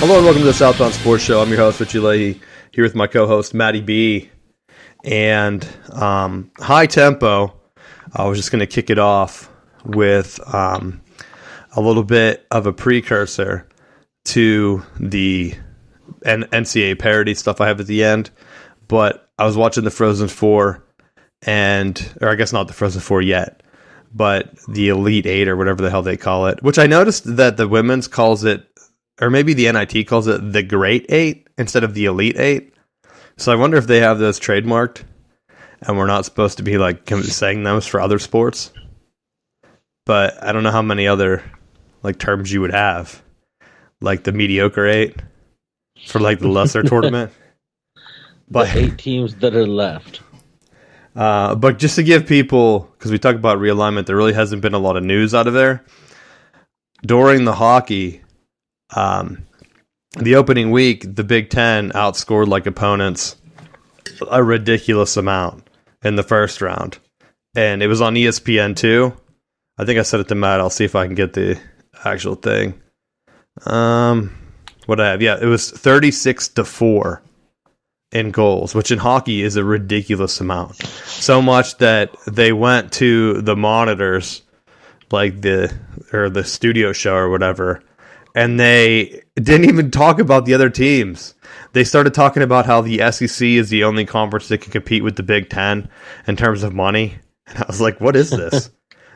Hello and welcome to the Southbound Sports Show. I'm your host, Richie Leahy, here with my co-host, Matty B. And high tempo, I was just going to kick it off with a little bit of a precursor to the NCAA parity stuff I have at the end. But I was watching the Frozen Four, or I guess not the Frozen Four yet, but the Elite Eight or whatever the hell they call it, which I noticed that the women's calls it, or maybe the NIT calls it the Great Eight instead of the Elite Eight. So I wonder if they have those trademarked and we're not supposed to be like saying those for other sports. But I don't know how many other like terms you would have, like the mediocre eight for like the lesser tournament. But the 8 teams that are left. But just to give people, because we talk about realignment, there really hasn't been a lot of news out of there. During the hockey, the opening week, the Big Ten outscored like opponents a ridiculous amount in the first round. And it was on ESPN too. I think I said it to Matt. I'll see if I can get the actual thing. What I have? Yeah, it was 36-4 in goals, which in hockey is a ridiculous amount. So much that they went to the monitors, like the studio show or whatever, and they didn't even talk about the other teams. They started talking about how the SEC is the only conference that can compete with the Big Ten in terms of money. And I was like, what is this?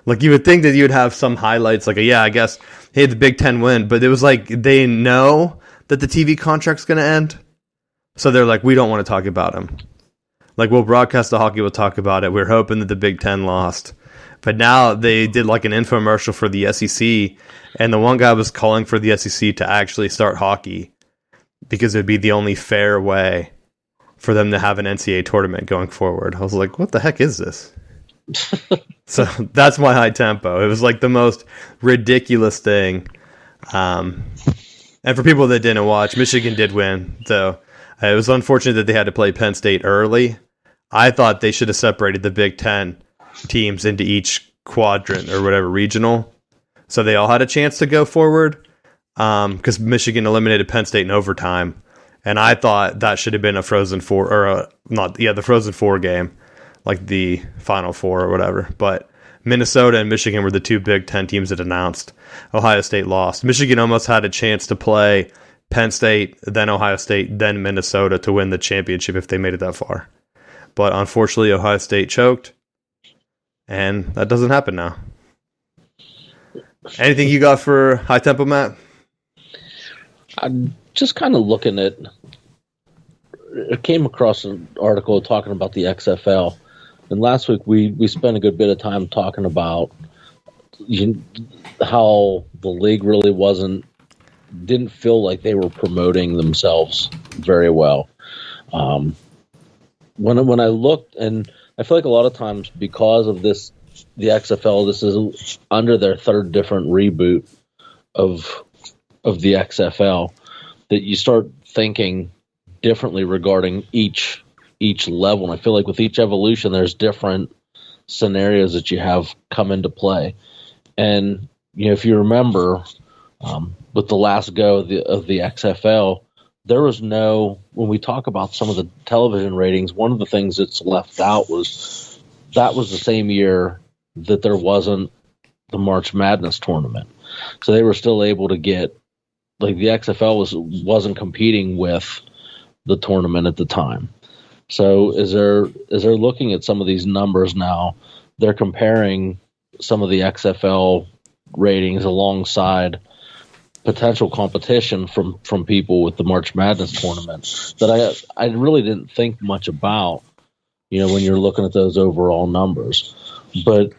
Like, you would think that you would have some highlights, like, yeah, I guess, hey, the Big Ten win. But it was like they know that the TV contract's going to end. So they're like, we don't want to talk about them. Like, we'll broadcast the hockey, we'll talk about it. We're hoping that the Big Ten lost. But now they did like an infomercial for the SEC, and the one guy was calling for the SEC to actually start hockey because it would be the only fair way for them to have an NCAA tournament going forward. I was like, what the heck is this? So that's my high tempo. It was like the most ridiculous thing. And for people that didn't watch, Michigan did win. So it was unfortunate that they had to play Penn State early. I thought they should have separated the Big Ten teams into each quadrant or whatever regional, so they all had a chance to go forward, because Michigan eliminated Penn State in overtime, and I thought that should have been a Frozen Four, or the Frozen Four game, like the Final Four or whatever. But Minnesota and Michigan were the two Big Ten teams that announced. Ohio State lost. Michigan almost had a chance to play Penn State, then Ohio State, then Minnesota to win the championship if they made it that far. But unfortunately, Ohio State choked. And that doesn't happen now. Anything you got for high tempo, Matt? I'm just kind of looking at. I came across an article talking about the XFL, and last week we spent a good bit of time talking about how the league really didn't feel like they were promoting themselves very well. When I looked, and I feel like a lot of times because of this, the XFL, this is under their third different reboot of the XFL, that you start thinking differently regarding each level. And I feel like with each evolution, there's different scenarios that you have come into play. And if you remember, with the last go of the XFL, there was when we talk about some of the television ratings, one of the things that's left out was that was the same year that there wasn't the March Madness tournament. So they were still able to get, like, the XFL wasn't competing with the tournament at the time. So as they're looking at some of these numbers now, they're comparing some of the XFL ratings alongside potential competition from people with the March Madness tournament that I really didn't think much about, when you're looking at those overall numbers. But,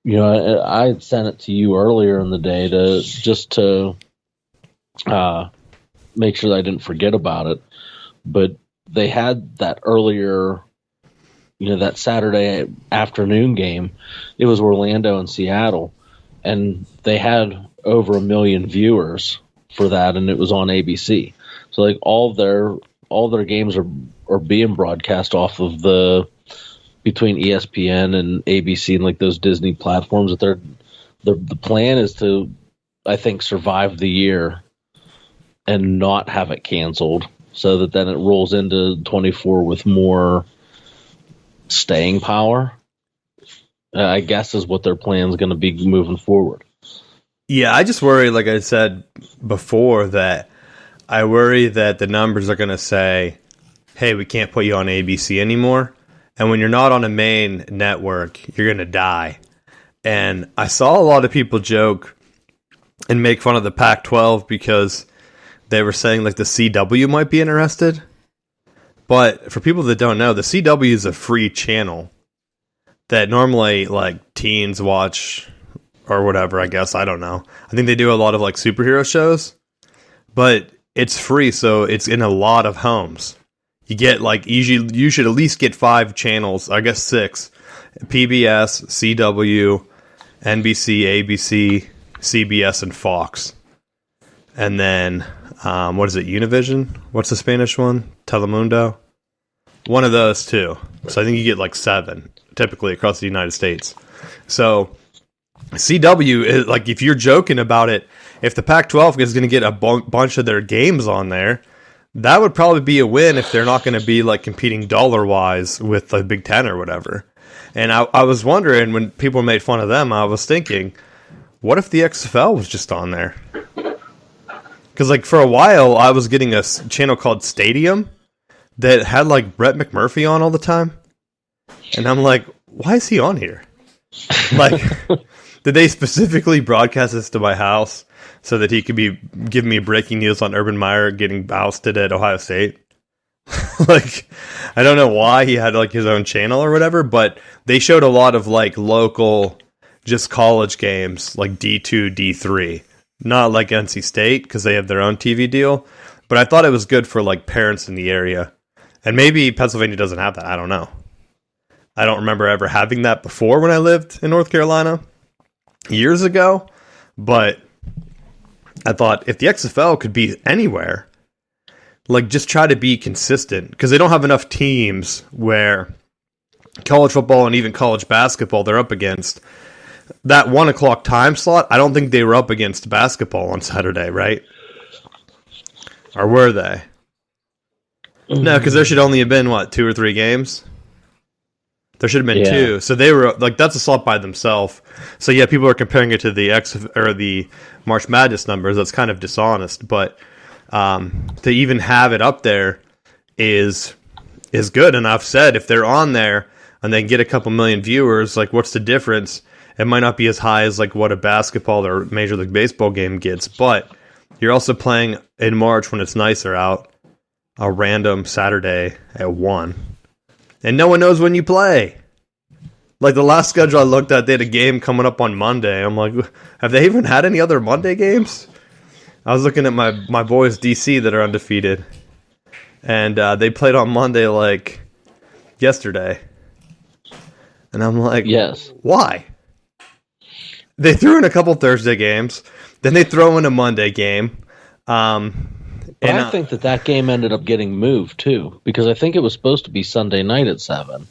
I had sent it to you earlier in the day to make sure that I didn't forget about it. But they had that earlier, that Saturday afternoon game. It was Orlando and Seattle, and they had over 1 million viewers for that, and it was on ABC. So like all their games are being broadcast off of between ESPN and ABC and like those Disney platforms. That the plan is to, I think, survive the year and not have it canceled, so that then it rolls into 24 with more staying power. I guess is what their plan is going to be moving forward. Yeah, I just worry, like I said before, that I worry that the numbers are going to say, hey, we can't put you on ABC anymore. And when you're not on a main network, you're going to die. And I saw a lot of people joke and make fun of the Pac-12 because they were saying like the CW might be interested. But for people that don't know, the CW is a free channel that normally like teens watch or whatever, I guess. I don't know. I think they do a lot of like superhero shows, but it's free, so it's in a lot of homes. You get like you should at least get 5 channels, I guess 6. PBS, CW, NBC, ABC, CBS, and Fox. And then what is it? Univision? What's the Spanish one? Telemundo? One of those too. So I think you get like 7 typically across the United States. So CW is like, if you're joking about it, if the Pac-12 is going to get a bunch of their games on there, that would probably be a win if they're not going to be like competing dollar-wise with the Big Ten or whatever. And I was wondering, when people made fun of them, I was thinking, what if the XFL was just on there? Because like for a while, I was getting a channel called Stadium that had like Brett McMurphy on all the time. And I'm like, why is he on here? Like, did they specifically broadcast this to my house so that he could be giving me breaking news on Urban Meyer getting ousted at Ohio State? Like, I don't know why he had like his own channel or whatever, but they showed a lot of like local, just college games, like D2, D3, not like NC State because they have their own TV deal. But I thought it was good for like parents in the area, and maybe Pennsylvania doesn't have that. I don't know. I don't remember ever having that before when I lived in North Carolina years ago, but I thought if the XFL could be anywhere, like just try to be consistent, because they don't have enough teams where college football and even college basketball they're up against. That 1 o'clock time slot, I don't think they were up against basketball on Saturday, right? Or were they? No, because there should only have been, 2 or 3 games? There should have been 2. So they were like, that's a slot by themselves. So yeah, people are comparing it to the March Madness numbers. That's kind of dishonest, but to even have it up there is good. And I've said, if they're on there and they get a couple million viewers, like what's the difference? It might not be as high as like what a basketball or Major League Baseball game gets, but you're also playing in March when it's nicer out, a random Saturday at 1. And no one knows when you play. Like the last schedule I looked at, they had a game coming up on Monday. I'm like, have they even had any other Monday games? I was looking at my boys DC that are undefeated, and they played on Monday like yesterday. And I'm like, yes, why? They threw in a couple Thursday games, then they throw in a Monday game. But I think that game ended up getting moved too, because I think it was supposed to be Sunday night at 7,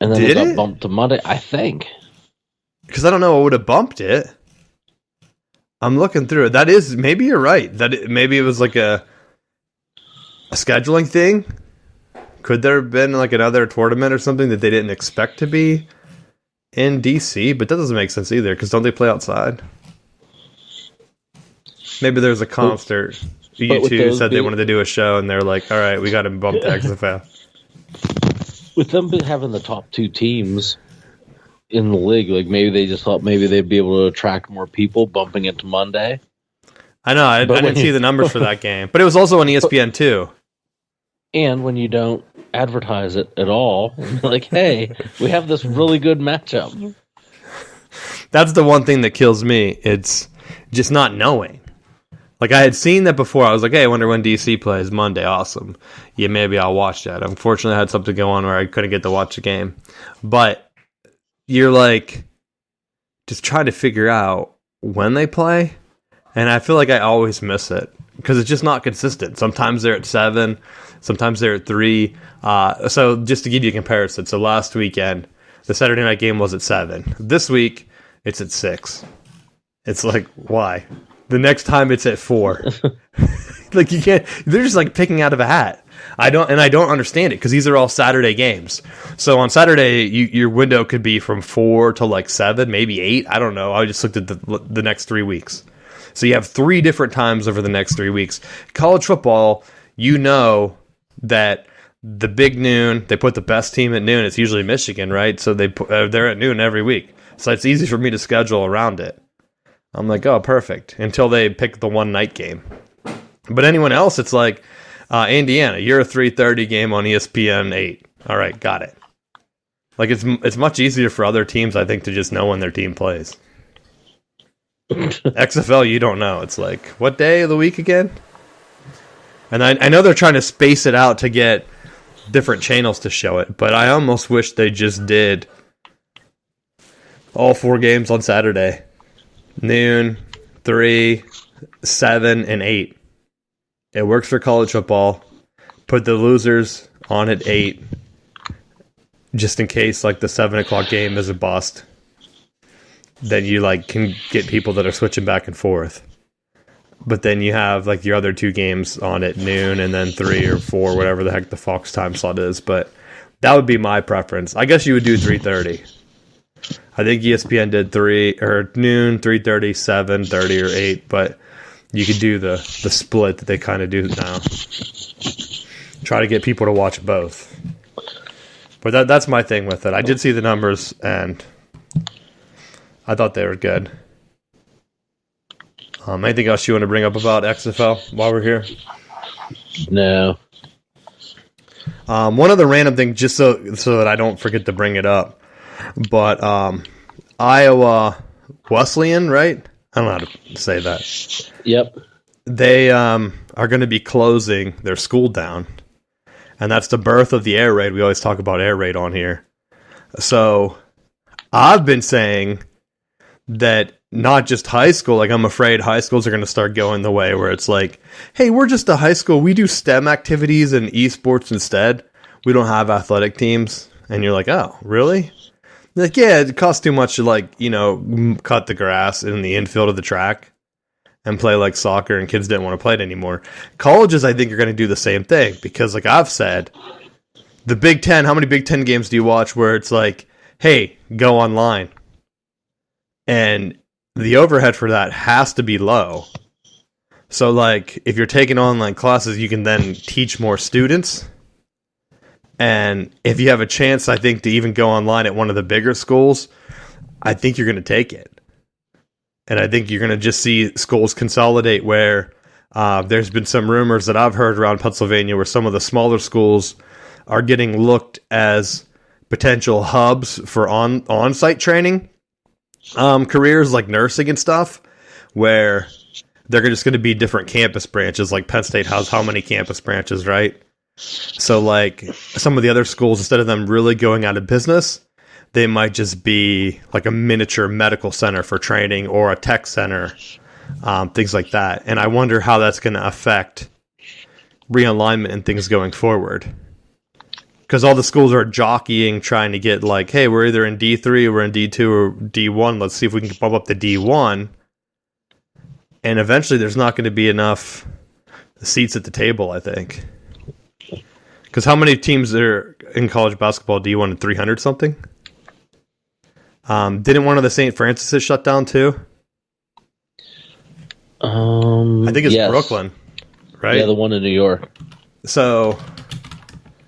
and then it got bumped to Monday. I think, because I don't know what would have bumped it. I'm looking through it. That is, maybe you're right. Maybe it was like a scheduling thing. Could there have been like another tournament or something that they didn't expect to be in DC? But that doesn't make sense either, because don't they play outside? Maybe there's a concert. U2 said they wanted to do a show, and they're like, all right, we got to bump the XFL. With them having the top 2 teams in the league, like maybe they just thought maybe they'd be able to attract more people bumping it to Monday. I know. I didn't see the numbers for that game. But it was also on ESPN too. And when you don't advertise it at all, like, hey, we have this really good matchup. That's the one thing that kills me. It's just not knowing. Like, I had seen that before. I was like, hey, I wonder when DC plays Monday. Awesome. Yeah, maybe I'll watch that. Unfortunately, I had something go on where I couldn't get to watch the game. But you're like, just trying to figure out when they play. And I feel like I always miss it, because it's just not consistent. Sometimes they're at 7. Sometimes they're at 3. So just to give you a comparison. So last weekend, the Saturday night game was at 7. This week, it's at 6. It's like, why? The next time it's at 4. Like you can't. They're just like picking out of a hat. I don't understand it because these are all Saturday games. So on Saturday, your window could be from 4 to like 7, maybe 8. I don't know. I just looked at the next 3 weeks. So you have 3 different times over the next 3 weeks. College football, you know that the big noon, they put the best team at noon. It's usually Michigan, right? So they're at noon every week. So it's easy for me to schedule around it. I'm like, oh, perfect. Until they pick the one night game. But anyone else, it's like, Indiana, you're a 3:30 game on ESPN 8. All right, got it. Like it's much easier for other teams, I think, to just know when their team plays. XFL, you don't know. It's like, what day of the week again? And I know they're trying to space it out to get different channels to show it, but I almost wish they just did all 4 games on Saturday. Noon, 3, 7, and 8. It works for college football. Put the losers on at 8, just in case like the 7 o'clock game is a bust. Then you like can get people that are switching back and forth. But then you have like your other 2 games on at noon, and then 3 or 4, whatever the heck the Fox time slot is. But that would be my preference. I guess you would do 3:30. I think ESPN did 3 or noon, 3:30, 7:30, or 8, but. You could do the split that they kind of do now. Try to get people to watch both. But that's my thing with it. I did see the numbers, and I thought they were good. Anything else you want to bring up about XFL while we're here? No. One other random thing, just so that I don't forget to bring it up. But Iowa Wesleyan, right? I don't know how to say that. Yep. They are going to be closing their school down. And that's the birth of the air raid. We always talk about air raid on here. So I've been saying that not just high school, like I'm afraid high schools are going to start going the way where it's like, hey, we're just a high school. We do STEM activities and esports instead. We don't have athletic teams. And you're like, oh, really? Like, yeah, it costs too much to, like, you know, cut the grass in the infield of the track and play, like, soccer, and kids didn't want to play it anymore. Colleges, I think, are going to do the same thing because, like I've said, the Big Ten, how many Big Ten games do you watch where it's like, hey, go online? And the overhead for that has to be low. So, like, if you're taking online classes, you can then teach more students. And if you have a chance, I think, to even go online at one of the bigger schools, I think you're going to take it. And I think you're going to just see schools consolidate where there's been some rumors that I've heard around Pennsylvania where some of the smaller schools are getting looked as potential hubs for on-site training careers like nursing and stuff, where they're just going to be different campus branches. Like Penn State has how many campus branches, right? So, like, some of the other schools, instead of them really going out of business, they might just be like a miniature medical center for training or a tech center, things like that. And I wonder how that's going to affect realignment and things going forward. Because all the schools are jockeying, trying to get like, hey, we're either in D3 or we're in D2 or D1. Let's see if we can bump up the D1. And eventually there's not going to be enough seats at the table, I think. Because how many teams are in college basketball? D1 and 300 something? Didn't one of the St. Francis's shut down too? I think it's yes. Brooklyn, right? Yeah, the one in New York. So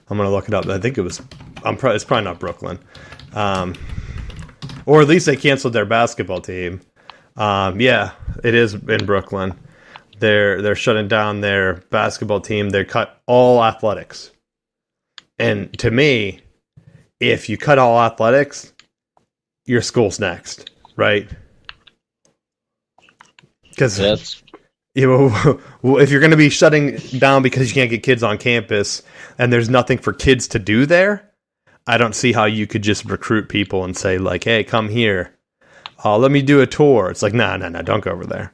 I'm gonna look it up. I think it was. It's probably not Brooklyn, or at least they canceled their basketball team. Yeah, it is in Brooklyn. They're shutting down their basketball team. They cut all athletics. And to me, if you cut all athletics, your school's next, right? Because if you're going to be shutting down because you can't get kids on campus and there's nothing for kids to do there, I don't see how you could just recruit people and say, like, hey, come here. Let me do a tour. It's like, no, don't go over there.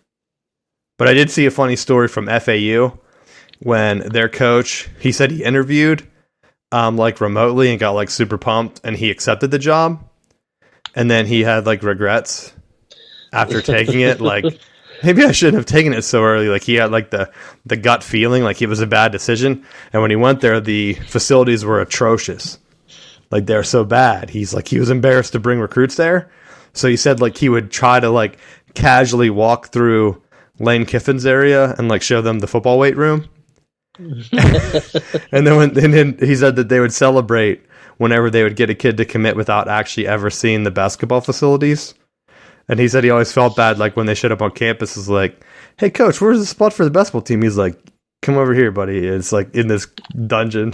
But I did see a funny story from FAU when their coach, he said he interviewed like remotely and got like super pumped and he accepted the job. And then he had like regrets after taking it. Like maybe I shouldn't have taken it so early. Like he had like the gut feeling like it was a bad decision. And when he went there, the facilities were atrocious. Like they're so bad. He's like, he was embarrassed to bring recruits there. So he said like he would try to like casually walk through Lane Kiffin's area and like show them the football weight room. And then he said that they would celebrate whenever they would get a kid to commit without actually ever seeing the basketball facilities. And he said he always felt bad like when they showed up on campus is like, hey coach, where's the spot for the basketball team? He's like, come over here, buddy. It's like in this dungeon.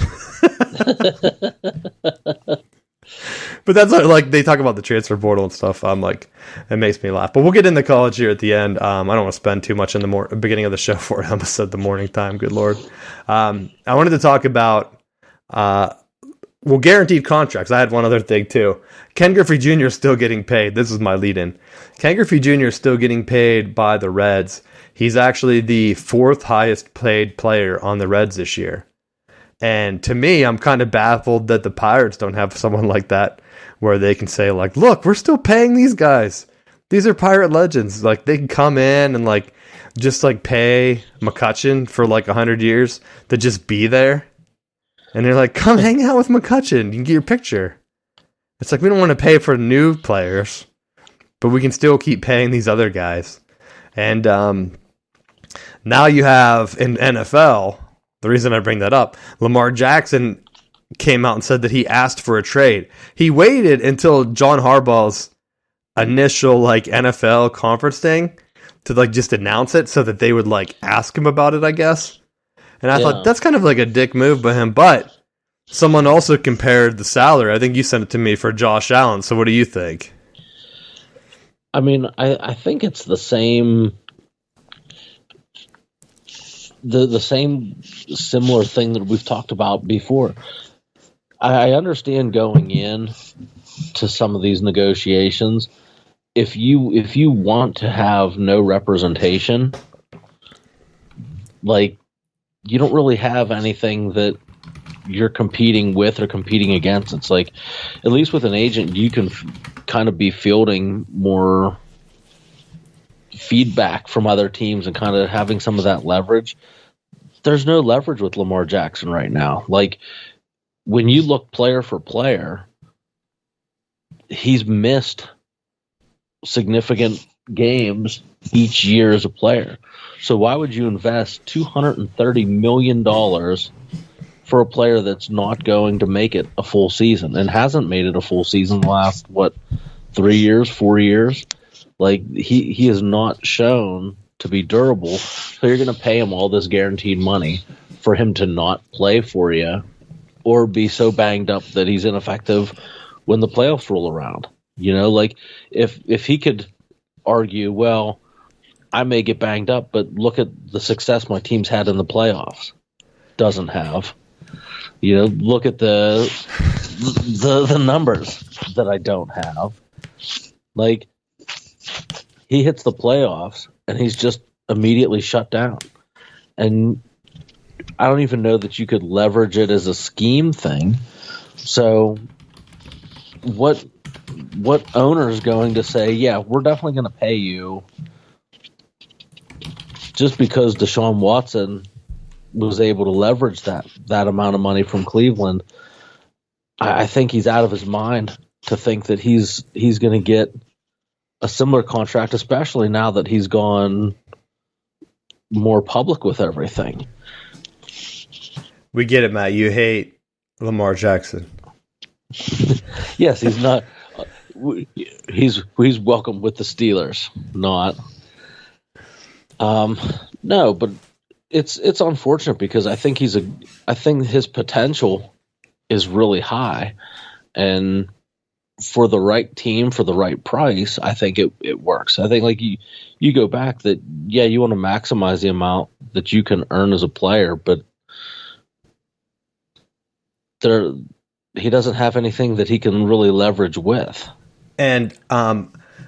But that's like they talk about the transfer portal and stuff. I'm like, it makes me laugh. But we'll get into college here at the end. I don't want to spend too much in the beginning of the show for it. I almost said the morning time. Good Lord. I wanted to talk about guaranteed contracts. I had one other thing too. Ken Griffey Jr. is still getting paid. This is my lead-in. Ken Griffey Jr. is still getting paid by the Reds. He's actually the 4th highest paid player on the Reds this year. And to me, I'm kind of baffled that the Pirates don't have someone like that where they can say, like, look, we're still paying these guys. These are Pirate legends. Like, they can come in and, like, just, like, pay McCutchen for, like, 100 years to just be there. And they're like, come hang out with McCutchen. You can get your picture. It's like, we don't want to pay for new players, but we can still keep paying these other guys. And now you have in NFL, the reason I bring that up, Lamar Jackson came out and said that he asked for a trade. He waited until John Harbaugh's initial like NFL conference thing to like just announce it so that they would like ask him about it, I guess. And I thought that's kind of like a dick move by him, but someone also compared the salary. I think you sent it to me for Josh Allen. So what do you think? I mean, I think it's the same. The same similar thing that we've talked about before. I understand going in to some of these negotiations. If you want to have no representation, like you don't really have anything that you're competing with or competing against. It's like, at least with an agent, you can kind of be fielding more feedback from other teams and kind of having some of that leverage. There's no leverage with Lamar Jackson right now. Like when you look player for player, he's missed significant games each year as a player. So why would you invest $230 million for a player that's not going to make it a full season and hasn't made it a full season the last, 3 years, 4 years? Like he has not shown to be durable. So you're going to pay him all this guaranteed money for him to not play for you or be so banged up that he's ineffective when the playoffs roll around. You know, like if he could argue, well, I may get banged up, but look at the success my team's had in the playoffs. Doesn't have. You know, look at the numbers that I don't have. Like he hits the playoffs and he's just immediately shut down. And I don't even know that you could leverage it as a scheme thing. So what owner is going to say, yeah, we're definitely going to pay you just because Deshaun Watson was able to leverage that amount of money from Cleveland? I think he's out of his mind to think that he's going to get a similar contract, especially now that he's gone more public with everything. We get it, Matt. You hate Lamar Jackson. Yes, he's not. He's welcome with the Steelers. Not. No, but it's unfortunate because I think I think his potential is really high, and for the right team, for the right price, I think it works. I think like you go back that, yeah, you want to maximize the amount that you can earn as a player, but he doesn't have anything that he can really leverage with. And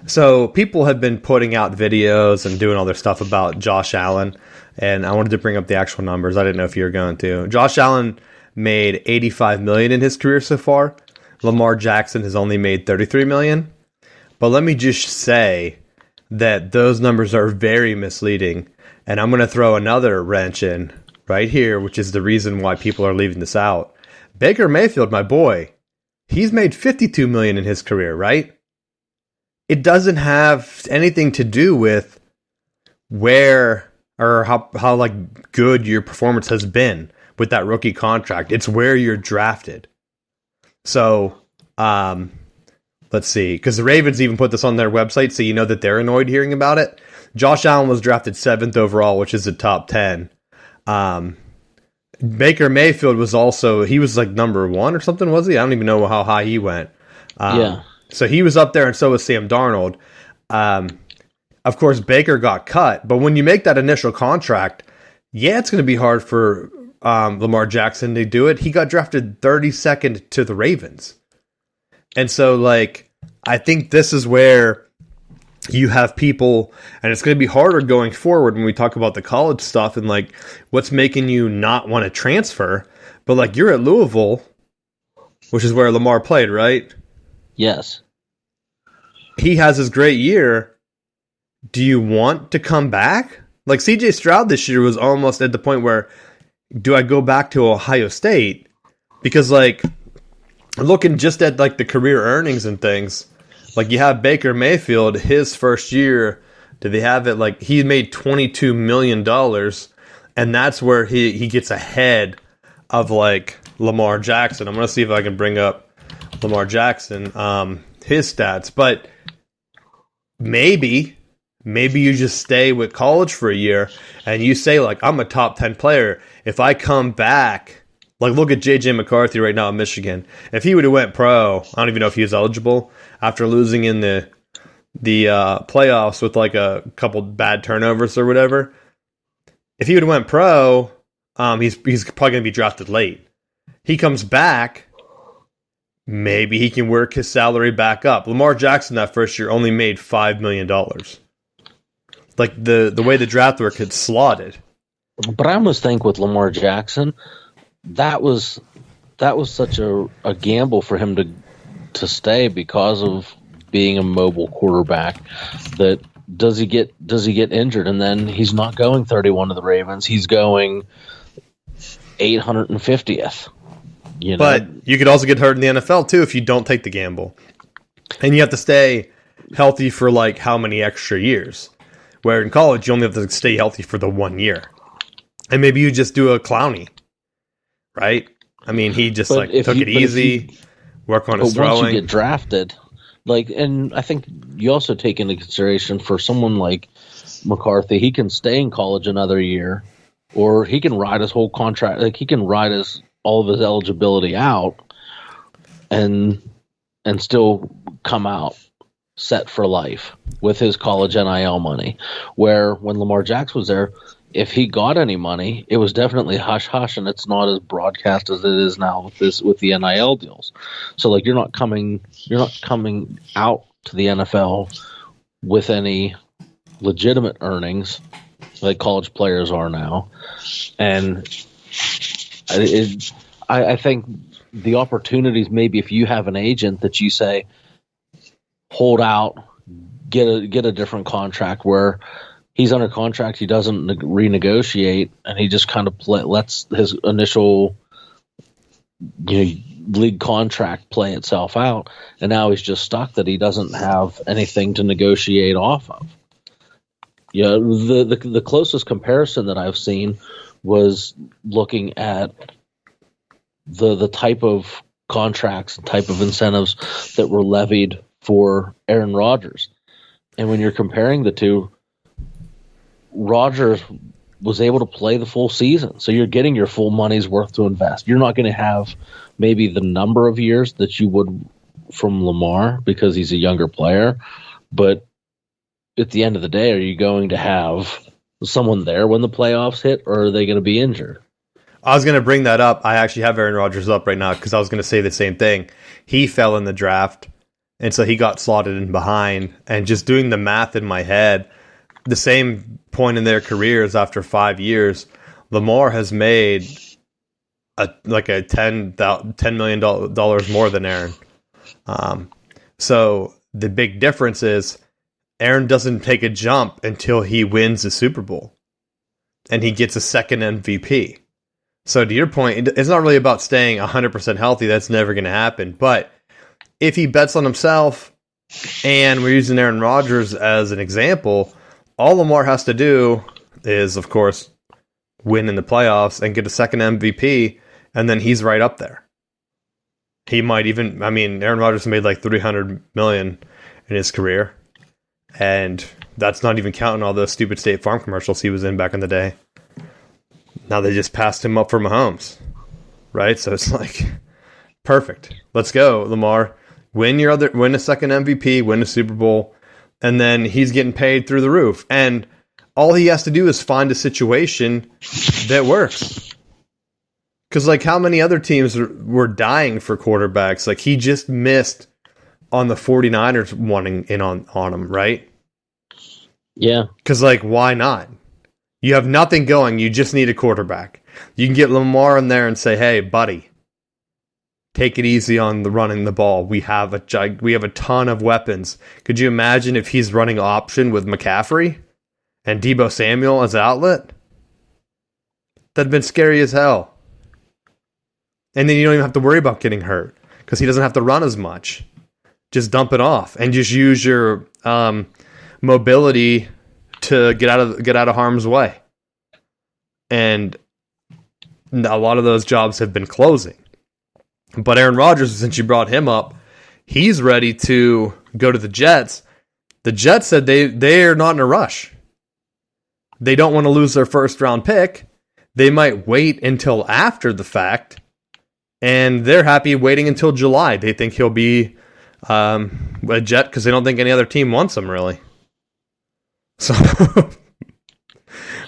so people have been putting out videos and doing all their stuff about Josh Allen, and I wanted to bring up the actual numbers. I didn't know if you were going to. Josh Allen made $85 million in his career so far. Lamar Jackson has only made $33 million. But let me just say that those numbers are very misleading. And I'm going to throw another wrench in right here, which is the reason why people are leaving this out. Baker Mayfield, my boy, he's made $52 million in his career, right? It doesn't have anything to do with where or how like good your performance has been with that rookie contract. It's where you're drafted. So, let's see, because the Ravens even put this on their website, so you know that they're annoyed hearing about it. Josh Allen was drafted 7th overall, which is the top 10. Baker Mayfield was also, he was like number 1 or something, was he? I don't even know how high he went. Yeah. So he was up there, and so was Sam Darnold. Of course, Baker got cut, but when you make that initial contract, yeah, it's going to be hard for Lamar Jackson to do it. He got drafted 32nd to the Ravens. And so, like, I think this is where you have people, and it's going to be harder going forward when we talk about the college stuff and, like, what's making you not want to transfer. But, like, you're at Louisville, which is where Lamar played, right? Yes. He has his great year. Do you want to come back? Like, CJ Stroud this year was almost at the point where, do I go back to Ohio State? Because, like, looking just at, like, the career earnings and things, like, you have Baker Mayfield, his first year, did they have it, like, he made $22 million, and that's where he gets ahead of, like, Lamar Jackson. I'm going to see if I can bring up Lamar Jackson, his stats. But maybe you just stay with college for a year, and you say, like, I'm a top 10 player. If I come back, like, look at J.J. McCarthy right now in Michigan. If he would have went pro, I don't even know if he was eligible after losing in the playoffs with, like, a couple bad turnovers or whatever. If he would have went pro, he's probably going to be drafted late. He comes back, maybe he can work his salary back up. Lamar Jackson that first year only made $5 million. Like, the way the draft work had slotted. But I almost think with Lamar Jackson, that was such a gamble for him to stay because of being a mobile quarterback. That does he get injured, and then he's not going 31 to the Ravens. He's going 850th. You know? But you could also get hurt in the NFL too if you don't take the gamble, and you have to stay healthy for, like, how many extra years? Where in college you only have to stay healthy for the 1 year, and maybe you just do a Clowney. Right? I mean, he just took it easy, work on his throwing. Once you get drafted, like, and I think you also take into consideration for someone like McCarthy, he can stay in college another year, or he can ride his whole contract. Like, he can ride all of his eligibility out, and still come out set for life with his college NIL money. Where when Lamar Jackson was there, if he got any money, it was definitely hush hush, and it's not as broadcast as it is now with the NIL deals. So, like, you're not coming out to the NFL with any legitimate earnings like college players are now, and I think the opportunities, maybe if you have an agent that you say, hold out, get a different contract where he's under contract, he doesn't renegotiate, and he just kind of lets his initial league contract play itself out, and now he's just stuck that he doesn't have anything to negotiate off of. Yeah, the closest comparison that I've seen was looking at the type of contracts, type of incentives that were levied for Aaron Rodgers. And when you're comparing the two, Rodgers was able to play the full season. So you're getting your full money's worth to invest. You're not going to have maybe the number of years that you would from Lamar because he's a younger player. But at the end of the day, are you going to have someone there when the playoffs hit, or are they going to be injured? I was going to bring that up. I actually have Aaron Rodgers up right now because I was going to say the same thing. He fell in the draft, and so he got slotted in behind. And just doing the math in my head, the same point in their careers after 5 years, Lamar has made $10 million more than Aaron. So the big difference is Aaron doesn't take a jump until he wins the Super Bowl and he gets a second MVP. So to your point, it's not really about staying 100% healthy. That's never going to happen. But if he bets on himself, and we're using Aaron Rodgers as an example, all Lamar has to do is, of course, win in the playoffs and get a second MVP, and then he's right up there. He might even, Aaron Rodgers made like $300 million in his career, and that's not even counting all those stupid State Farm commercials he was in back in the day. Now they just passed him up for Mahomes, right? So it's like, perfect. Let's go, Lamar. Win a second MVP, win a Super Bowl, and then he's getting paid through the roof. And all he has to do is find a situation that works. Because, like, how many other teams were dying for quarterbacks? Like, he just missed on the 49ers wanting in on him, right? Yeah. Because, like, why not? You have nothing going. You just need a quarterback. You can get Lamar in there and say, hey, buddy, take it easy on the running the ball. We have a ton of weapons. Could you imagine if he's running option with McCaffrey and Deebo Samuel as outlet? That'd been scary as hell. And then you don't even have to worry about getting hurt because he doesn't have to run as much. Just dump it off and just use your mobility to get out of harm's way. And a lot of those jobs have been closing. But Aaron Rodgers, since you brought him up, he's ready to go to the Jets. The Jets said they are not in a rush. They don't want to lose their first round pick. They might wait until after the fact, and they're happy waiting until July. They think he'll be a Jet because they don't think any other team wants him, really. So,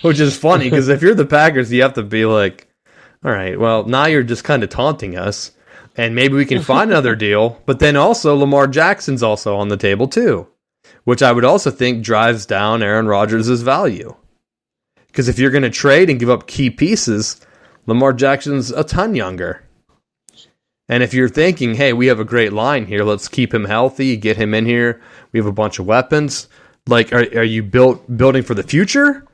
which is funny because if you're the Packers, you have to be like, all right, well, now you're just kind of taunting us. And maybe we can find another deal. But then also Lamar Jackson's also on the table too, which I would also think drives down Aaron Rodgers' value. Because if you're going to trade and give up key pieces, Lamar Jackson's a ton younger. And if you're thinking, hey, we have a great line here, let's keep him healthy, get him in here, we have a bunch of weapons. Like, are you building for the future?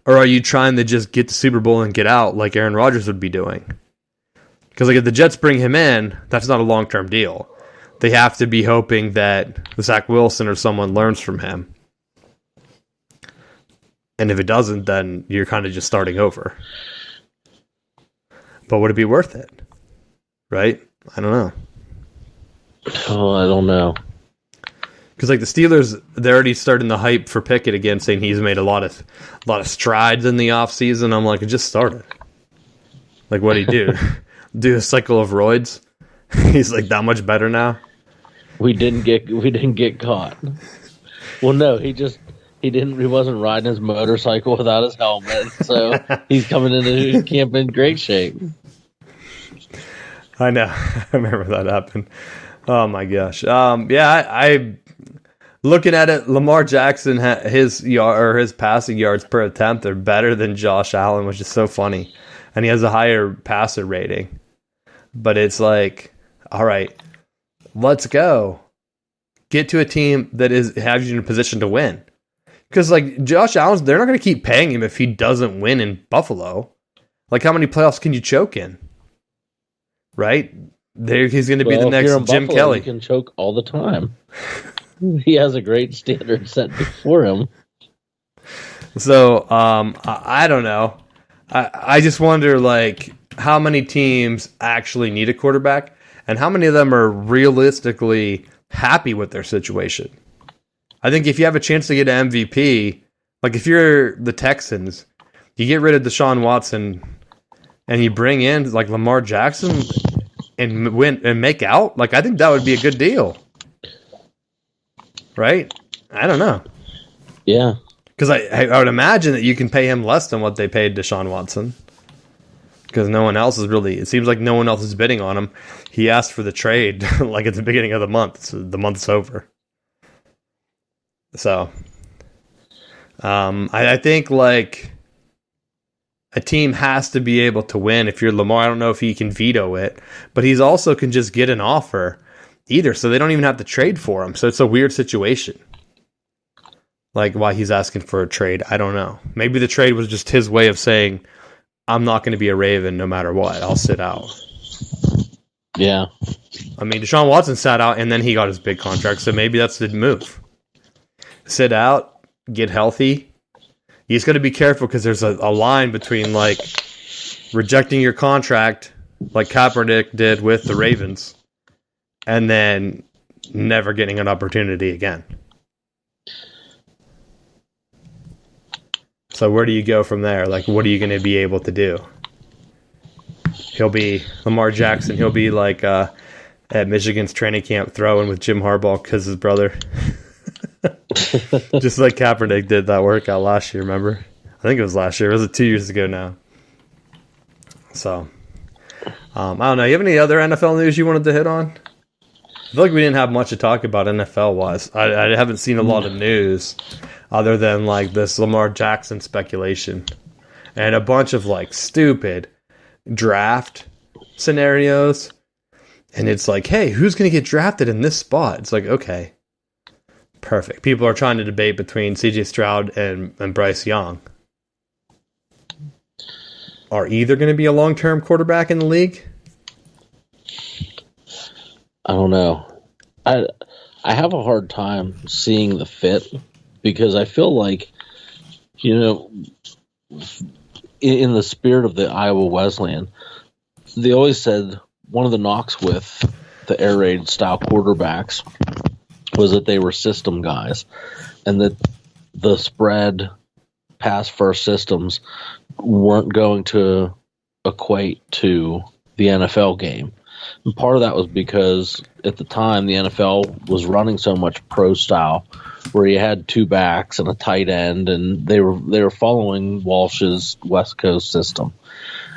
Or are you trying to just get the Super Bowl and get out like Aaron Rodgers would be doing? Because like if the Jets bring him in, that's not a long-term deal. They have to be hoping that Zach Wilson or someone learns from him. And if it doesn't, then you're kind of just starting over. But would it be worth it? Right? I don't know. Oh, I don't know. Because like the Steelers, they're already starting the hype for Pickett again, saying he's made a lot of strides in the offseason. I'm like, it just started. Like, what'd he do? Do a cycle of roids? He's like that much better now. We didn't get caught. Well, no, he wasn't riding his motorcycle without his helmet, so he's coming into camp in great shape. I know. I remember that happened. Oh my gosh. I looking at it, Lamar Jackson, his passing yards per attempt are better than Josh Allen, which is so funny, and he has a higher passer rating. But it's like, all right, let's go. Get to a team that has you in a position to win. Because like Josh Allen, they're not going to keep paying him if he doesn't win in Buffalo. Like, how many playoffs can you choke in? Right? He's going to be the next Jim Buffalo, Kelly. He can choke all the time. He has a great standard set before him. So, I don't know. I just wonder, like, how many teams actually need a quarterback and how many of them are realistically happy with their situation. I think if you have a chance to get an MVP, like if you're the Texans, you get rid of Deshaun Watson and you bring in like Lamar Jackson and win and make out, like I think that would be a good deal. Right? I don't know. Yeah. Because I would imagine that you can pay him less than what they paid Deshaun Watson. Because no one else is really, it seems like no one else is bidding on him. He asked for the trade like at the beginning of the month. So the month's over. So I think like a team has to be able to win. If you're Lamar, I don't know if he can veto it, but he's also can just get an offer either. So they don't even have to trade for him. So it's a weird situation. like why he's asking for a trade. I don't know. Maybe the trade was just his way of saying, I'm not going to be a Raven no matter what. I'll sit out. Yeah. I mean, Deshaun Watson sat out and then he got his big contract, so maybe that's the move. Sit out, get healthy. He's got to be careful because there's a line between like rejecting your contract, like Kaepernick did with the Ravens, and then never getting an opportunity again. So where do you go from there? Like, what are you going to be able to do? He'll be Lamar Jackson. He'll be like at Michigan's training camp throwing with Jim Harbaugh because his brother. Just like Kaepernick did that workout last year, remember? I think it was last year. It was 2 years ago now. So, I don't know. You have any other NFL news you wanted to hit on? I feel like we didn't have much to talk about NFL-wise. I haven't seen a lot of news other than like this Lamar Jackson speculation and a bunch of like stupid draft scenarios. And it's like, hey, who's going to get drafted in this spot? It's like, okay, perfect. People are trying to debate between CJ Stroud and Bryce Young. Are either going to be a long-term quarterback in the league? I don't know. I have a hard time seeing the fit because I feel like, you know, in the spirit of the Iowa Wesleyan, they always said one of the knocks with the air raid style quarterbacks was that they were system guys and that the spread pass first systems weren't going to equate to the NFL game. And part of that was because at the time the NFL was running so much pro style where you had two backs and a tight end and they were following Walsh's West Coast system.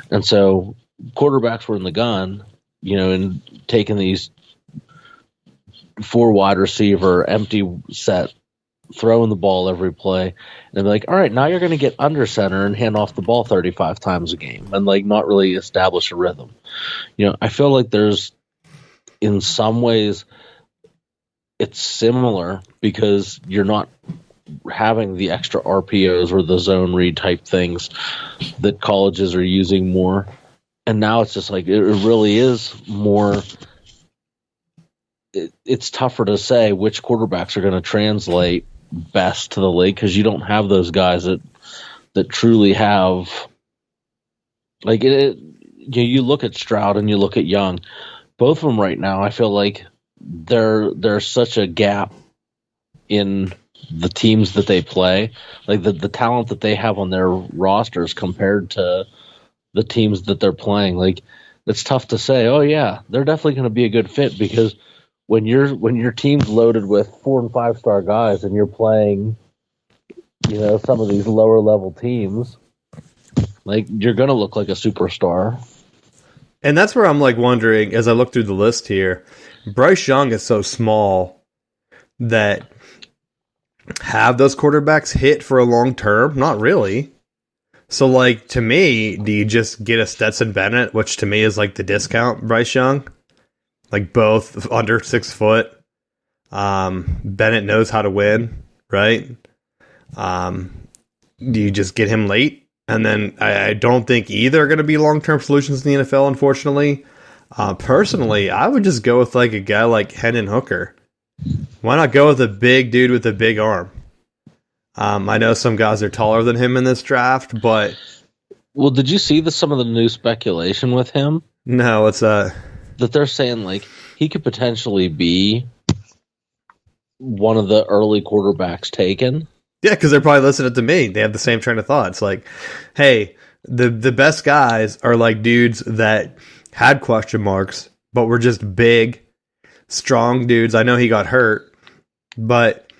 And so quarterbacks were in the gun, you know, and taking these 4 wide receiver, empty set, throwing the ball every play. And they're like, all right, now you're going to get under center and hand off the ball 35 times a game and like not really establish a rhythm. You know, I feel like there's in some ways it's similar because you're not having the extra RPOs or the zone read type things that colleges are using more. And now it's just like it really is more. It's tougher to say which quarterbacks are going to translate best to the league because you don't have those guys that truly have like it. You look at Stroud and you look at Young, both of them right now. I feel like there's such a gap in the teams that they play, like the talent that they have on their rosters compared to the teams that they're playing. Like it's tough to say, oh yeah, they're definitely going to be a good fit because when your team's loaded with 4 and 5 star guys and you're playing, you know, some of these lower level teams, like you're going to look like a superstar. And that's where I'm like wondering as I look through the list here, Bryce Young is so small that have those quarterbacks hit for a long term? Not really. So, like, to me, do you just get a Stetson Bennett, which to me is like the discount Bryce Young? Like, both under 6 foot. Bennett knows how to win, right? Do you just get him late? And then I don't think either are going to be long-term solutions in the NFL, unfortunately. Personally, I would just go with like a guy like Hendon Hooker. Why not go with a big dude with a big arm? I know some guys are taller than him in this draft, but... Well, did you see some of the new speculation with him? No, what's that? That they're saying, like, he could potentially be one of the early quarterbacks taken. Yeah, because they're probably listening to me. They have the same train of thought. It's like, hey, the best guys are like dudes that had question marks, but were just big, strong dudes. I know he got hurt, but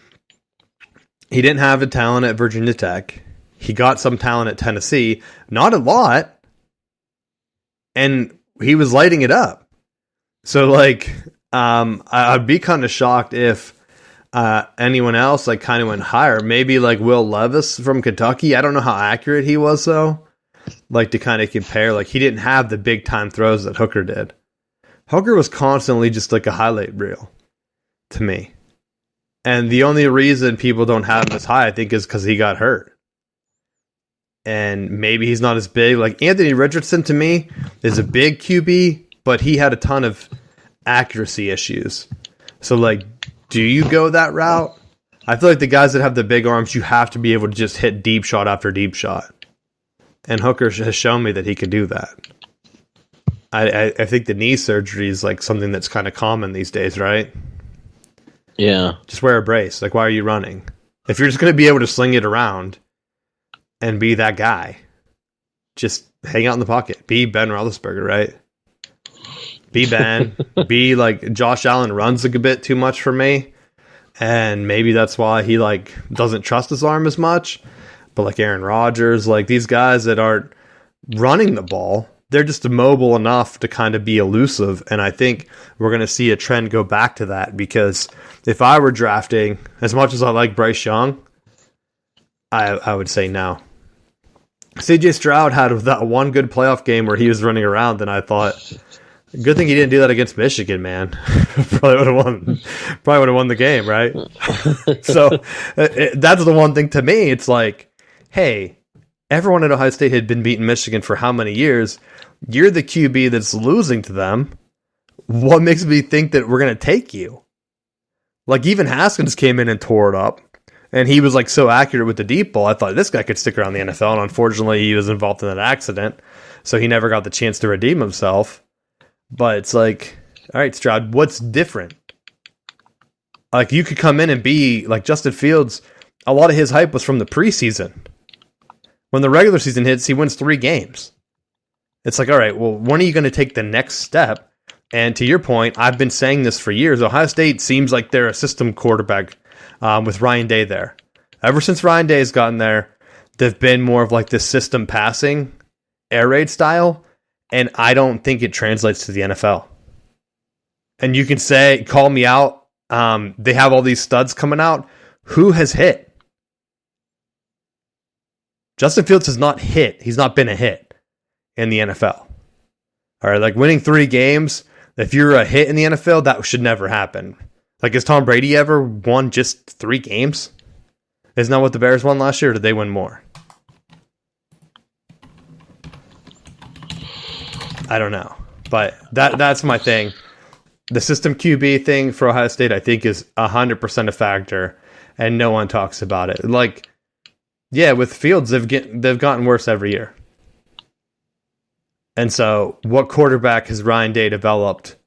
he didn't have the talent at Virginia Tech. He got some talent at Tennessee, not a lot, and he was lighting it up. So, like, I'd be kind of shocked if anyone else like kind of went higher. Maybe like Will Levis from Kentucky. I don't know how accurate he was though. Like to kind of compare, like he didn't have the big time throws that Hooker did. Hooker was constantly just like a highlight reel to me. And the only reason people don't have him as high, I think, is because he got hurt. And maybe he's not as big. Like Anthony Richardson, to me, is a big QB, but he had a ton of accuracy issues. So, like, do you go that route? I feel like the guys that have the big arms, you have to be able to just hit deep shot after deep shot. And Hooker has shown me that he could do that. I think the knee surgery is like something that's kind of common these days, right? Yeah. Just wear a brace. Like, why are you running? If you're just going to be able to sling it around and be that guy, just hang out in the pocket. Be Ben Roethlisberger, right? Be Ben. Be like Josh Allen runs a bit too much for me. And maybe that's why he like doesn't trust his arm as much. But like Aaron Rodgers, like these guys that aren't running the ball, they're just mobile enough to kind of be elusive. And I think we're going to see a trend go back to that, because if I were drafting, as much as I like Bryce Young, I would say no. CJ Stroud had that one good playoff game where he was running around, and I thought, good thing he didn't do that against Michigan, man. Probably would have won the game, right? So that's the one thing to me. It's like, hey, everyone at Ohio State had been beating Michigan for how many years? You're the QB that's losing to them. What makes me think that we're going to take you? Like, even Haskins came in and tore it up, and he was like so accurate with the deep ball. I thought this guy could stick around the NFL, and unfortunately he was involved in that accident, so he never got the chance to redeem himself. But it's like, all right, Stroud, what's different? Like, you could come in and be like Justin Fields. A lot of his hype was from the preseason. When the regular season hits, he wins 3 games. It's like, all right, well, when are you going to take the next step? And to your point, I've been saying this for years. Ohio State seems like they're a system quarterback with Ryan Day there. Ever since Ryan Day has gotten there, they've been more of like this system passing, air raid style. And I don't think it translates to the NFL. And you can say, call me out. They have all these studs coming out. Who has hit? Justin Fields has not hit. He's not been a hit in the NFL. All right, like winning 3 games, if you're a hit in the NFL, that should never happen. Like, has Tom Brady ever won just 3 games? Isn't that what the Bears won last year, or did they win more? I don't know. But that's my thing. The system QB thing for Ohio State, I think, is 100% a factor, and no one talks about it. Like, yeah, with Fields, they've gotten worse every year. And so, what quarterback has Ryan Day developed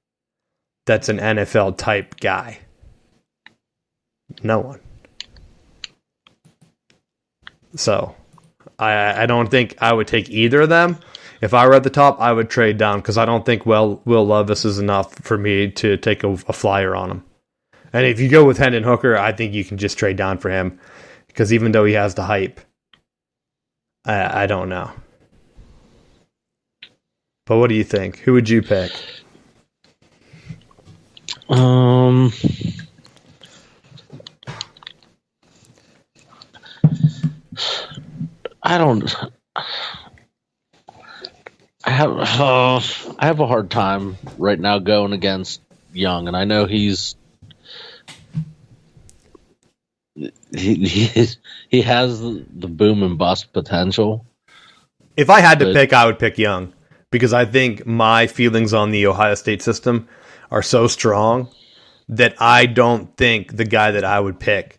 that's an NFL type guy? No one. So, I don't think I would take either of them. If I were at the top, I would trade down, because I don't think Will Levis is enough for me to take a flyer on him. And if you go with Hendon Hooker, I think you can just trade down for him, because even though he has the hype, I don't know. But what do you think? Who would you pick? I don't. I have a hard time right now going against Young, and I know he has the boom and bust potential. If I had to pick, I would pick Young, because I think my feelings on the Ohio State system are so strong that I don't think the guy that I would pick,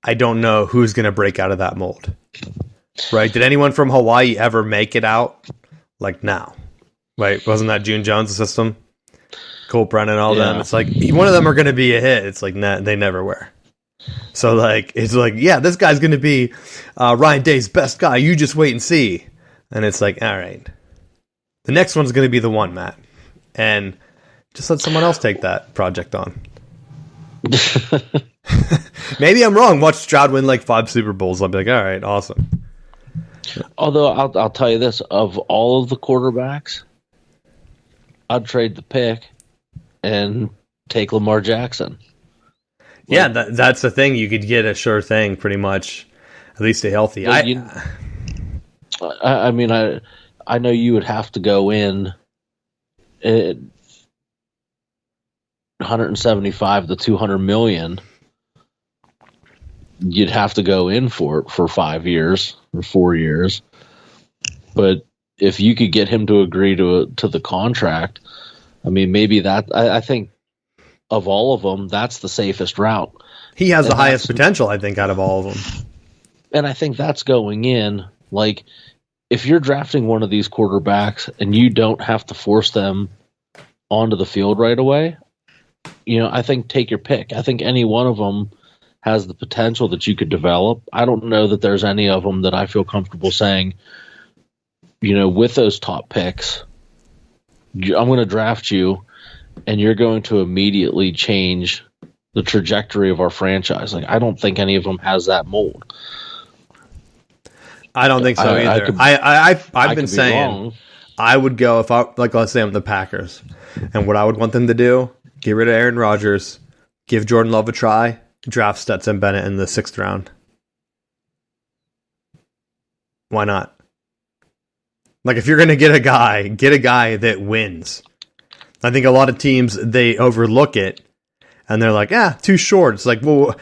I don't know who's going to break out of that mold. Right? Did anyone from Hawaii ever make it out? Like, now. Right? Wasn't that June Jones' system? Cole Brennan, all them. It's like, one of them are going to be a hit. It's like, nah, they never were. So, like, it's like, yeah, this guy's going to be Ryan Day's best guy. You just wait and see. And it's like, all right. The next one's going to be the one, Matt. And just let someone else take that project on. Maybe I'm wrong. Watch Stroud win like 5 Super Bowls. I'll be like, all right, awesome. Although I'll tell you this, of all of the quarterbacks, I'd trade the pick and take Lamar Jackson. Yeah, that's the thing. You could get a sure thing, pretty much, at least stay healthy. Well, I mean, I know you would have to go in at 175 to 200 million you'd have to go in for it for 5 years or 4 years. But if you could get him to agree to the contract, I mean, maybe that. I think of all of them, that's the safest route. He has the highest potential, I think, out of all of them. And I think that's going in. Like, if you're drafting one of these quarterbacks and you don't have to force them onto the field right away, I think take your pick. I think any one of them has the potential that you could develop. I don't know that there's any of them that I feel comfortable saying, with those top picks, I'm going to draft you and you're going to immediately change the trajectory of our franchise. Like, I don't think any of them has that mold. I don't think so either. I've been saying I would go if let's say I'm the Packers, and what I would want them to do: get rid of Aaron Rodgers, give Jordan Love a try, draft Stetson Bennett in the 6th round. Why not? Like, if you're going to get a guy that wins. I think a lot of teams, they overlook it, and they're like, too short. It's like, well,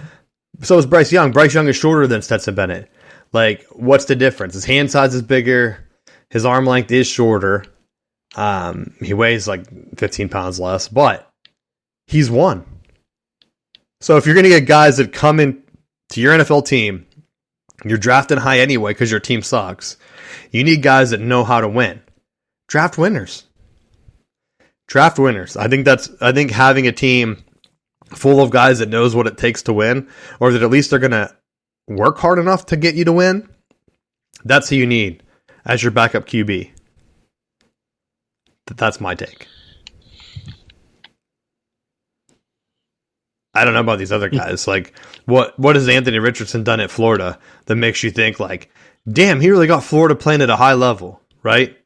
so is Bryce Young. Bryce Young is shorter than Stetson Bennett. Like, what's the difference? His hand size is bigger. His arm length is shorter. He weighs like 15 pounds less, but he's won. So if you're going to get guys that come in to your NFL team, you're drafting high anyway because your team sucks. You need guys that know how to win. Draft winners. I think having a team full of guys that knows what it takes to win, or that at least they're going to work hard enough to get you to win, that's who you need as your backup QB. That's my take. I don't know about these other guys. Like, what has Anthony Richardson done at Florida that makes you think, like, damn, he really got Florida playing at a high level, right?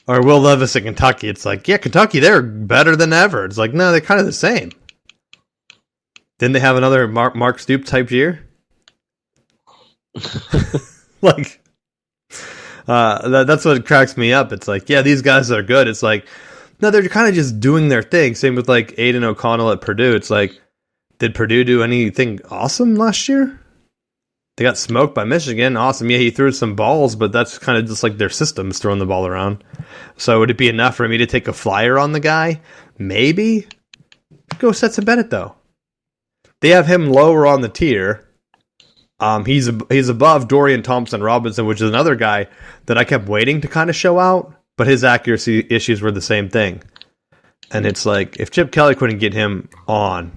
Or Will Levis at Kentucky. It's like, yeah, Kentucky, they're better than ever. It's like, no, they're kind of the same. Didn't they have another Mark Stoops type year? Like, that's what cracks me up. It's like, yeah, these guys are good. It's like, no, they're kind of just doing their thing. Same with like Aiden O'Connell at Purdue. It's like, did Purdue do anything awesome last year? They got smoked by Michigan. Awesome. Yeah, he threw some balls, but that's kind of just like their systems throwing the ball around. So would it be enough for me to take a flyer on the guy? Maybe. Go Stetson Bennett, though. They have him lower on the tier. He's above Dorian Thompson-Robinson, which is another guy that I kept waiting to kind of show out, but his accuracy issues were the same thing. And it's like, if Chip Kelly couldn't get him on,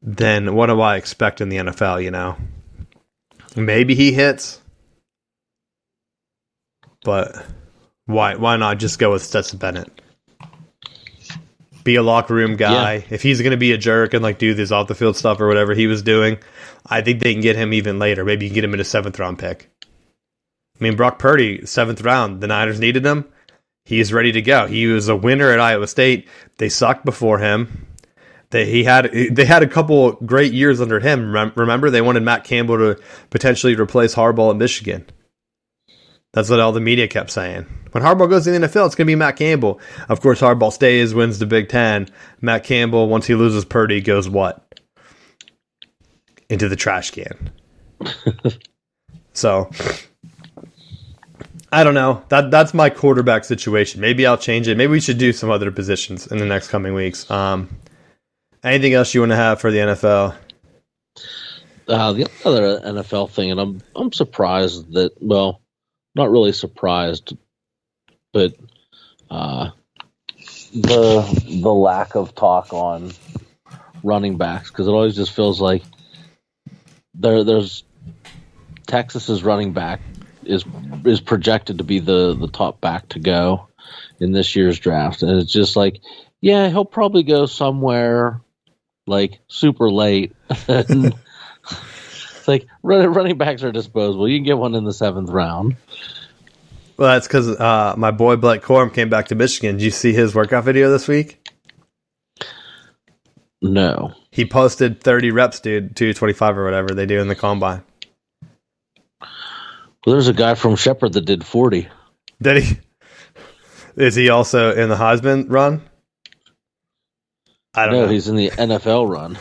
then what do I expect in the NFL, Maybe he hits, but why not just go with Stetson Bennett? Be a locker room guy. Yeah. If he's going to be a jerk and like do this off the field stuff or whatever he was doing, I think they can get him even later. Maybe you can get him in a 7th round pick. I mean, Brock Purdy, 7th round. The Niners needed him. He's ready to go. He was a winner at Iowa State. They sucked before him. They had a couple great years under him. Remember, they wanted Matt Campbell to potentially replace Harbaugh at Michigan. That's what all the media kept saying. When Harbaugh goes to the NFL, it's going to be Matt Campbell. Of course, Harbaugh stays, wins the Big Ten. Matt Campbell, once he loses Purdy, goes what? Into the trash can. So, I don't know. That's my quarterback situation. Maybe I'll change it. Maybe we should do some other positions in the next coming weeks. Anything else you want to have for the NFL? The other NFL thing, and I'm surprised that, well, not really surprised, but the lack of talk on running backs, because it always just feels like there's Texas's running back is projected to be the top back to go in this year's draft, and it's just like, yeah, he'll probably go somewhere like super late. And it's like running backs are disposable. You can get one in the 7th round. Well, that's because my boy Blake Corum came back to Michigan. Did you see his workout video this week? No. He posted 30 reps, dude, 225 or whatever they do in the combine. Well, there's a guy from Shepherd that did 40. Did he? Is he also in the Heisman run? I don't know. He's in the NFL run.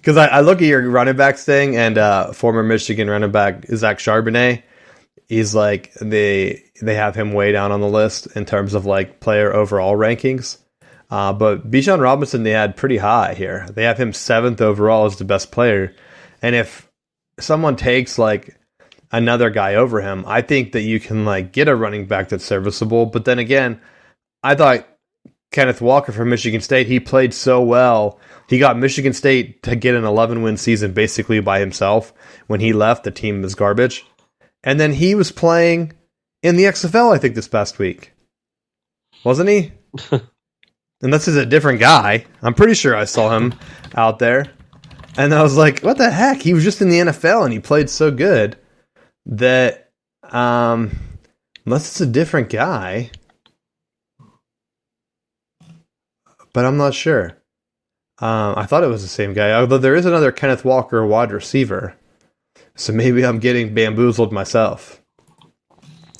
Because I look at your running backs thing, and former Michigan running back Zach Charbonnet, he's like they have him way down on the list in terms of like player overall rankings. But Bijan Robinson they had pretty high here. They have him 7th overall as the best player. And if someone takes like another guy over him, I think that you can like get a running back that's serviceable. But then again, I thought Kenneth Walker from Michigan State, he played so well. He got Michigan State to get an 11-win season basically by himself. When he left, the team was garbage. And then he was playing in the XFL, I think, this past week. Wasn't he? And this is a different guy. I'm pretty sure I saw him out there. And I was like, what the heck? He was just in the NFL and he played so good that unless it's a different guy. But I'm not sure. I thought it was the same guy, although there is another Kenneth Walker wide receiver. So maybe I'm getting bamboozled myself.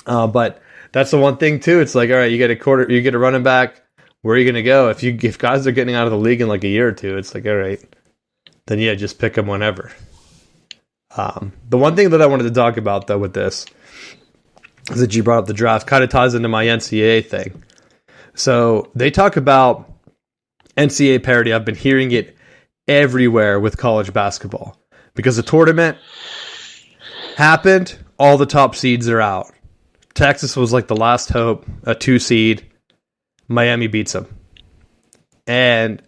But that's the one thing too. It's like, all right, you get a running back. Where are you going to go? If guys are getting out of the league in like a year or two, it's like, all right, then yeah, just pick them whenever. The one thing that I wanted to talk about though with this is that you brought up the draft. Kind of ties into my NCAA thing. So they talk about NCAA parity. I've been hearing it everywhere with college basketball because the tournament happened. All the top seeds are out. Texas was like the last hope, a 2 seed. Miami beats them. And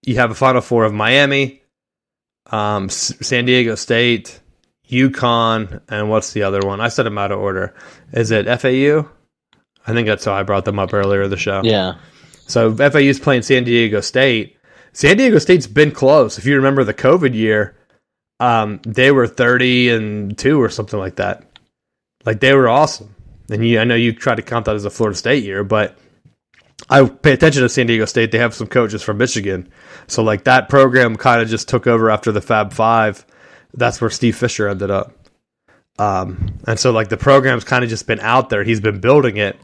you have a Final Four of Miami, San Diego State, UConn, and what's the other one? I said them out of order. Is it FAU? I think that's how I brought them up earlier in the show. Yeah. So FAU's playing San Diego State. San Diego State's been close. If you remember the COVID year, they were 30-2 or something like that. Like they were awesome. And I know you try to count that as a Florida State year, but I pay attention to San Diego State. They have some coaches from Michigan. So like that program kind of just took over after the Fab Five. That's where Steve Fisher ended up. And so like the program's kind of just been out there. He's been building it.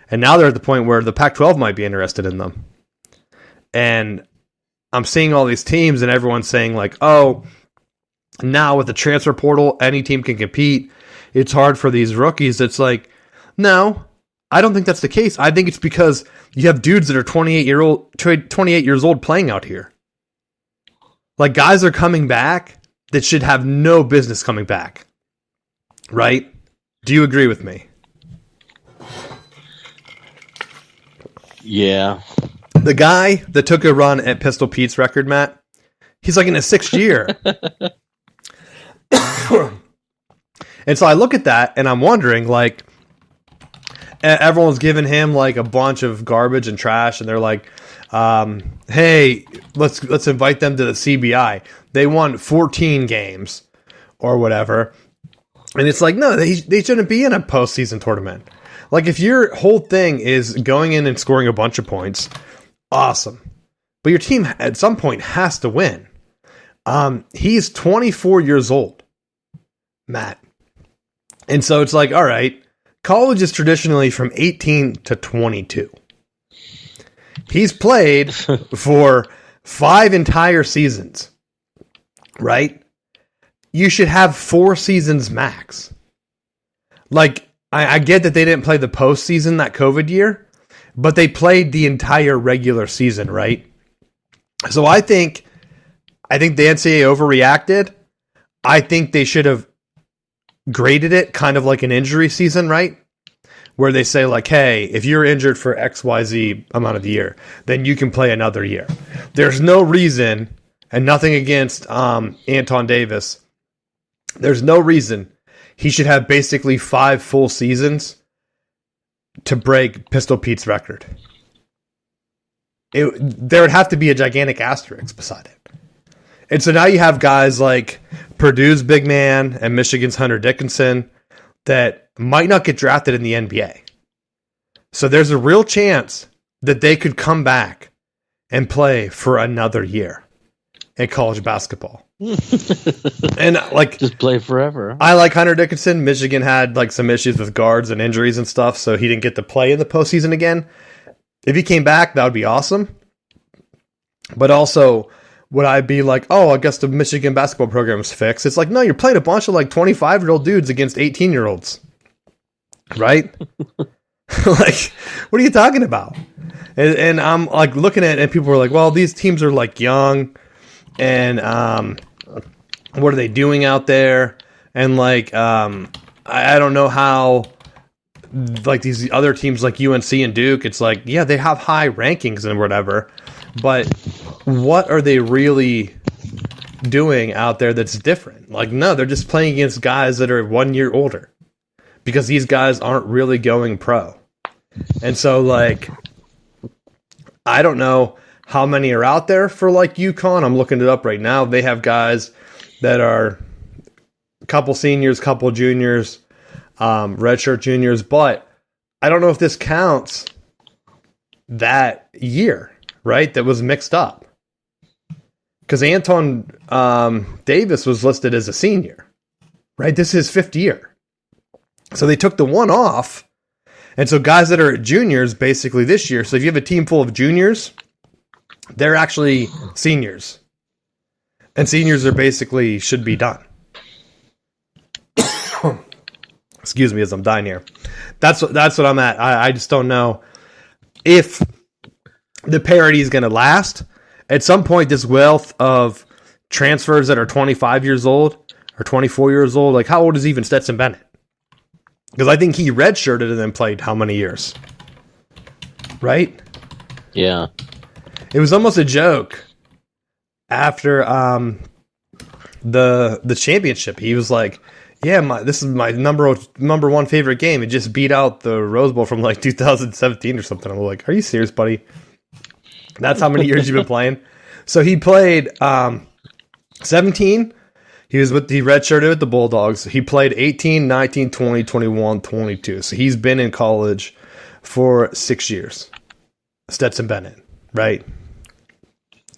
And now they're at the point where the Pac-12 might be interested in them. And I'm seeing all these teams and everyone's saying like, oh, now with the transfer portal, any team can compete. It's hard for these rookies. It's like, no, I don't think that's the case. I think it's because you have dudes that are 28 years old playing out here. Like guys are coming back that should have no business coming back. Right? Do you agree with me? Yeah. The guy that took a run at Pistol Pete's record, Matt, he's like in his 6th year. And so I look at that and I'm wondering, like, everyone's giving him like a bunch of garbage and trash, and they're like, hey, let's invite them to the CBI. They won 14 games or whatever. And it's like, no, they shouldn't be in a postseason tournament. Like, if your whole thing is going in and scoring a bunch of points, awesome. But your team at some point has to win. He's 24 years old, Matt. And so it's like, all right, college is traditionally from 18 to 22. He's played for 5 entire seasons, right? You should have 4 seasons max. Like, I get that they didn't play the postseason that COVID year, but they played the entire regular season, right? So I think the NCAA overreacted. I think they should have graded it kind of like an injury season, right? Where they say like, hey, if you're injured for XYZ amount of the year, then you can play another year. There's no reason, and nothing against Anton Davis, there's no reason he should have basically 5 full seasons to break Pistol Pete's record. There would have to be a gigantic asterisk beside it. And so now you have guys like Purdue's big man and Michigan's Hunter Dickinson that might not get drafted in the NBA. So there's a real chance that they could come back and play for another year in college basketball. And like, just play forever. I like Hunter Dickinson. Michigan had like some issues with guards and injuries and stuff, so he didn't get to play in the postseason again. If he came back, that would be awesome. But also, would I be like, oh, I guess the Michigan basketball program is fixed? It's like, no, you're playing a bunch of like 25-year-old dudes against 18-year-olds, right? Like, what are you talking about? And I'm like looking at it, and people are like, well, these teams are like young, and what are they doing out there? And like, I don't know how, like these other teams like UNC and Duke, it's like, yeah, they have high rankings and whatever, but what are they really doing out there that's different? Like, no, they're just playing against guys that are 1 year older because these guys aren't really going pro. And so, like, I don't know how many are out there for like UConn. I'm looking it up right now. They have guys that are a couple seniors, couple juniors, redshirt juniors, but I don't know if this counts that year, right? That was mixed up. Because Anton Davis was listed as a senior, right? This is his fifth year. So they took the one off. And so guys that are juniors basically this year, so if you have a team full of juniors, they're actually seniors. And seniors are basically should be done. Excuse me as I'm dying here. That's what I'm at. I just don't know if the parity is going to last. At some point, this wealth of transfers that are 25 years old or 24 years old, like how old is even Stetson Bennett? Because I think he redshirted and then played how many years? Right? Yeah. It was almost a joke after the championship. He was like, yeah, this is my number one favorite game. It just beat out the Rose Bowl from like 2017 or something. I'm like, are you serious, buddy? That's how many years you've been playing? So he played 17. He redshirted with the Bulldogs. He played 18, 19, 20, 21, 22. So he's been in college for 6 years. Stetson Bennett, right?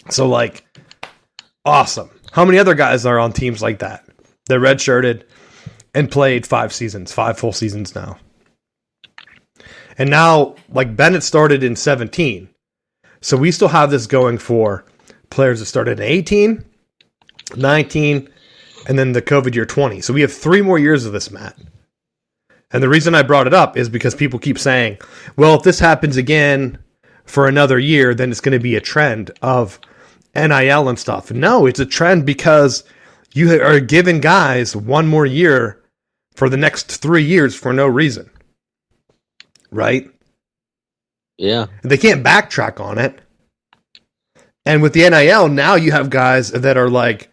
So, like, awesome. How many other guys are on teams like that? They're redshirted and played 5 full seasons now. And now, like, Bennett started in 17. So we still have this going for players that started in 18, 19, and then the COVID year 20. So we have 3 more years of this, Matt. And the reason I brought it up is because people keep saying, well, if this happens again for another year, then it's going to be a trend of NIL and stuff. No, it's a trend because you are giving guys 1 more year for the next 3 years for no reason. Right? Yeah. They can't backtrack on it. And with the NIL, now you have guys that are like,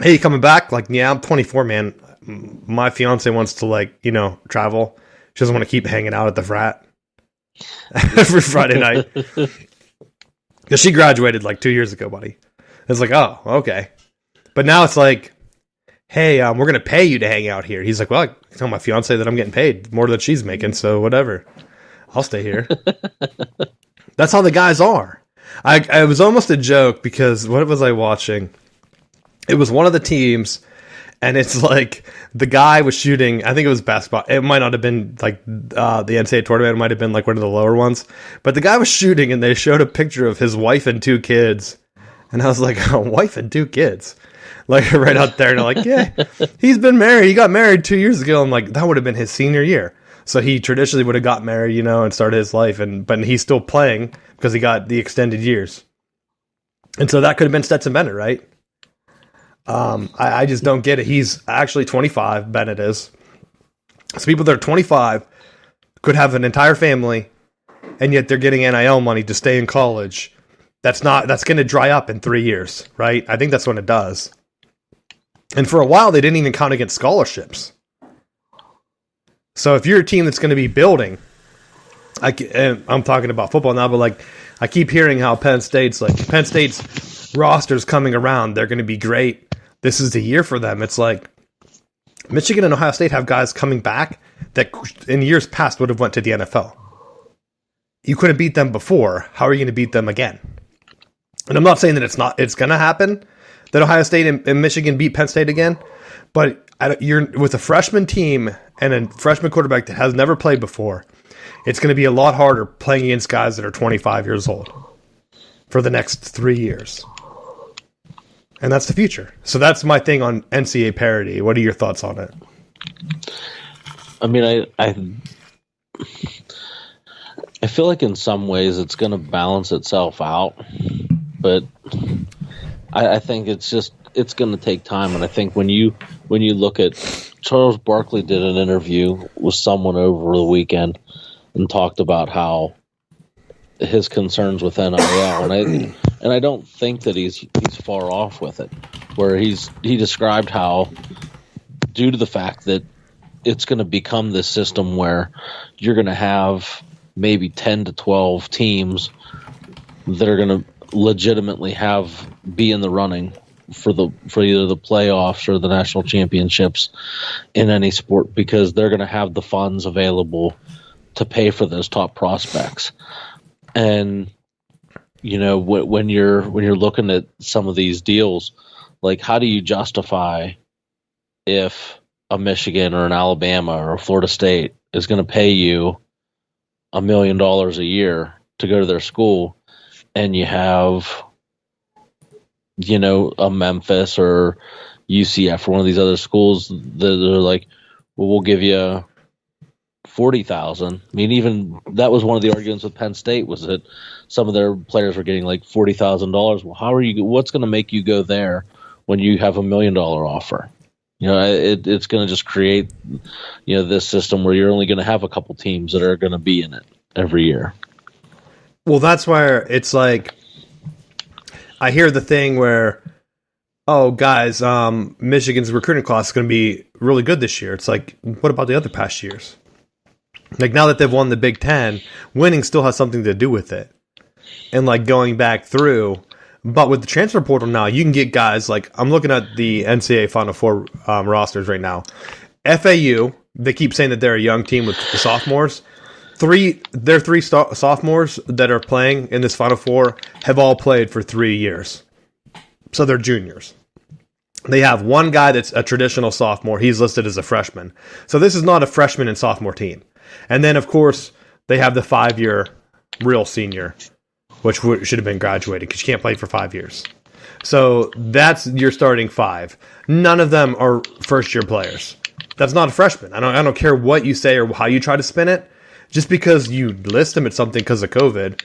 hey, coming back? Like, yeah, I'm 24, man. My fiance wants to, like, travel. She doesn't want to keep hanging out at the frat every Friday night. Because she graduated like 2 years ago, buddy. It's like, oh, okay. But now it's like, hey, we're going to pay you to hang out here. He's like, well, I tell my fiance that I'm getting paid more than she's making, so whatever. I'll stay here. That's how the guys are. I was almost a joke because what was I watching? It was one of the teams, and it's like the guy was shooting. I think it was basketball. It might not have been like the NCAA tournament. It might have been like one of the lower ones. But the guy was shooting, and they showed a picture of his wife and 2 kids. And I was like, a wife and 2 kids? Like right out there. And I'm like, yeah, he's been married. He got married 2 years ago. I'm like, that would have been his senior year. So he traditionally would have got married, and started his life. But he's still playing because he got the extended years. And so that could have been Stetson Bennett, right? I just don't get it. He's actually 25, Bennett is. So people that are 25 could have an entire family, and yet they're getting NIL money to stay in college. That's going to dry up in 3 years, right? I think that's when it does. And for a while, they didn't even count against scholarships. So if you're a team that's going to be building, and I'm talking about football now, but like I keep hearing how Penn State's roster's coming around. They're going to be great. This is the year for them. It's like Michigan and Ohio State have guys coming back that in years past would have went to the NFL. You couldn't beat them before. How are you going to beat them again? And I'm not saying that it's going to happen that Ohio State and Michigan beat Penn State again, but you're with a freshman team and a freshman quarterback that has never played before. It's going to be a lot harder playing against guys that are 25 years old for the next 3 years. And that's the future. So that's my thing on NCAA parity. What are your thoughts on it? I mean, I feel like in some ways it's going to balance itself out, but I think it's going to take time. And I think when you look at Charles Barkley did an interview with someone over the weekend and talked about how his concerns with NIL, and I don't think that he's far off with it. Where he described how, due to the fact that it's going to become this system where you're going to have maybe 10 to 12 teams that are going to legitimately be in the running for either the playoffs or the national championships in any sport, because they're going to have the funds available to pay for those top prospects. And when you're looking at some of these deals, like, how do you justify if a Michigan or an Alabama or a Florida State is going to pay you $1 million a year to go to their school, and you have, a Memphis or UCF or one of these other schools that are like, well, we'll give you $40,000. I mean, even that was one of the arguments with Penn State, was that some of their players were getting like $40,000. Well, what's going to make you go there when you have $1 million offer? It's going to just create, this system where you're only going to have a couple teams that are going to be in it every year. Well, that's where it's like, I hear the thing where, oh, guys, Michigan's recruiting class is going to be really good this year. It's like, what about the other past years? Like, now that they've won the Big Ten, winning still has something to do with it. And, like, going back through. But with the transfer portal now, you can get guys like, I'm looking at the NCAA Final Four rosters right now. FAU, they keep saying that they're a young team with the sophomores. Three sophomores that are playing in this Final Four have all played for 3 years. So they're juniors. They have one guy that's a traditional sophomore. He's listed as a freshman. So this is not a freshman and sophomore team. And then, of course, they have the 5-year real senior, which should have been graduated because you can't play for 5 years. So that's your starting 5. None of them are first-year players. That's not a freshman. I don't care what you say or how you try to spin it. Just because you list them at something because of COVID,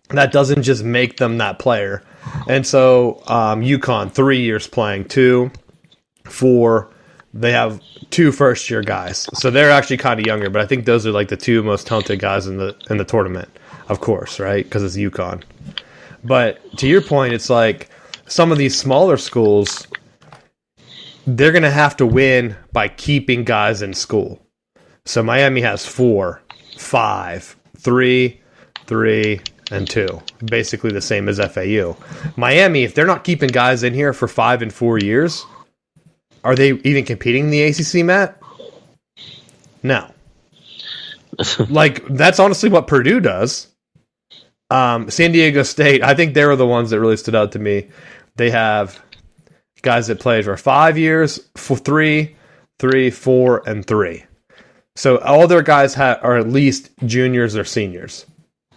that doesn't just make them that player. And so UConn, 3 years playing, 2, 4. They have 2 first-year guys. So they're actually kind of younger, but I think those are like the 2 most talented guys in the tournament, of course, right? Because it's UConn. But to your point, it's like some of these smaller schools, they're going to have to win by keeping guys in school. So Miami has 4, 5, 3, 3, and 2. Basically the same as FAU. Miami, if they're not keeping guys in here for 5 and 4 years, are they even competing in the ACC, Matt? No. Like, that's honestly what Purdue does. San Diego State, I think they were the ones that really stood out to me. They have guys that played for 5 years, for 3, 3, 4, and 3. So all their guys are at least juniors or seniors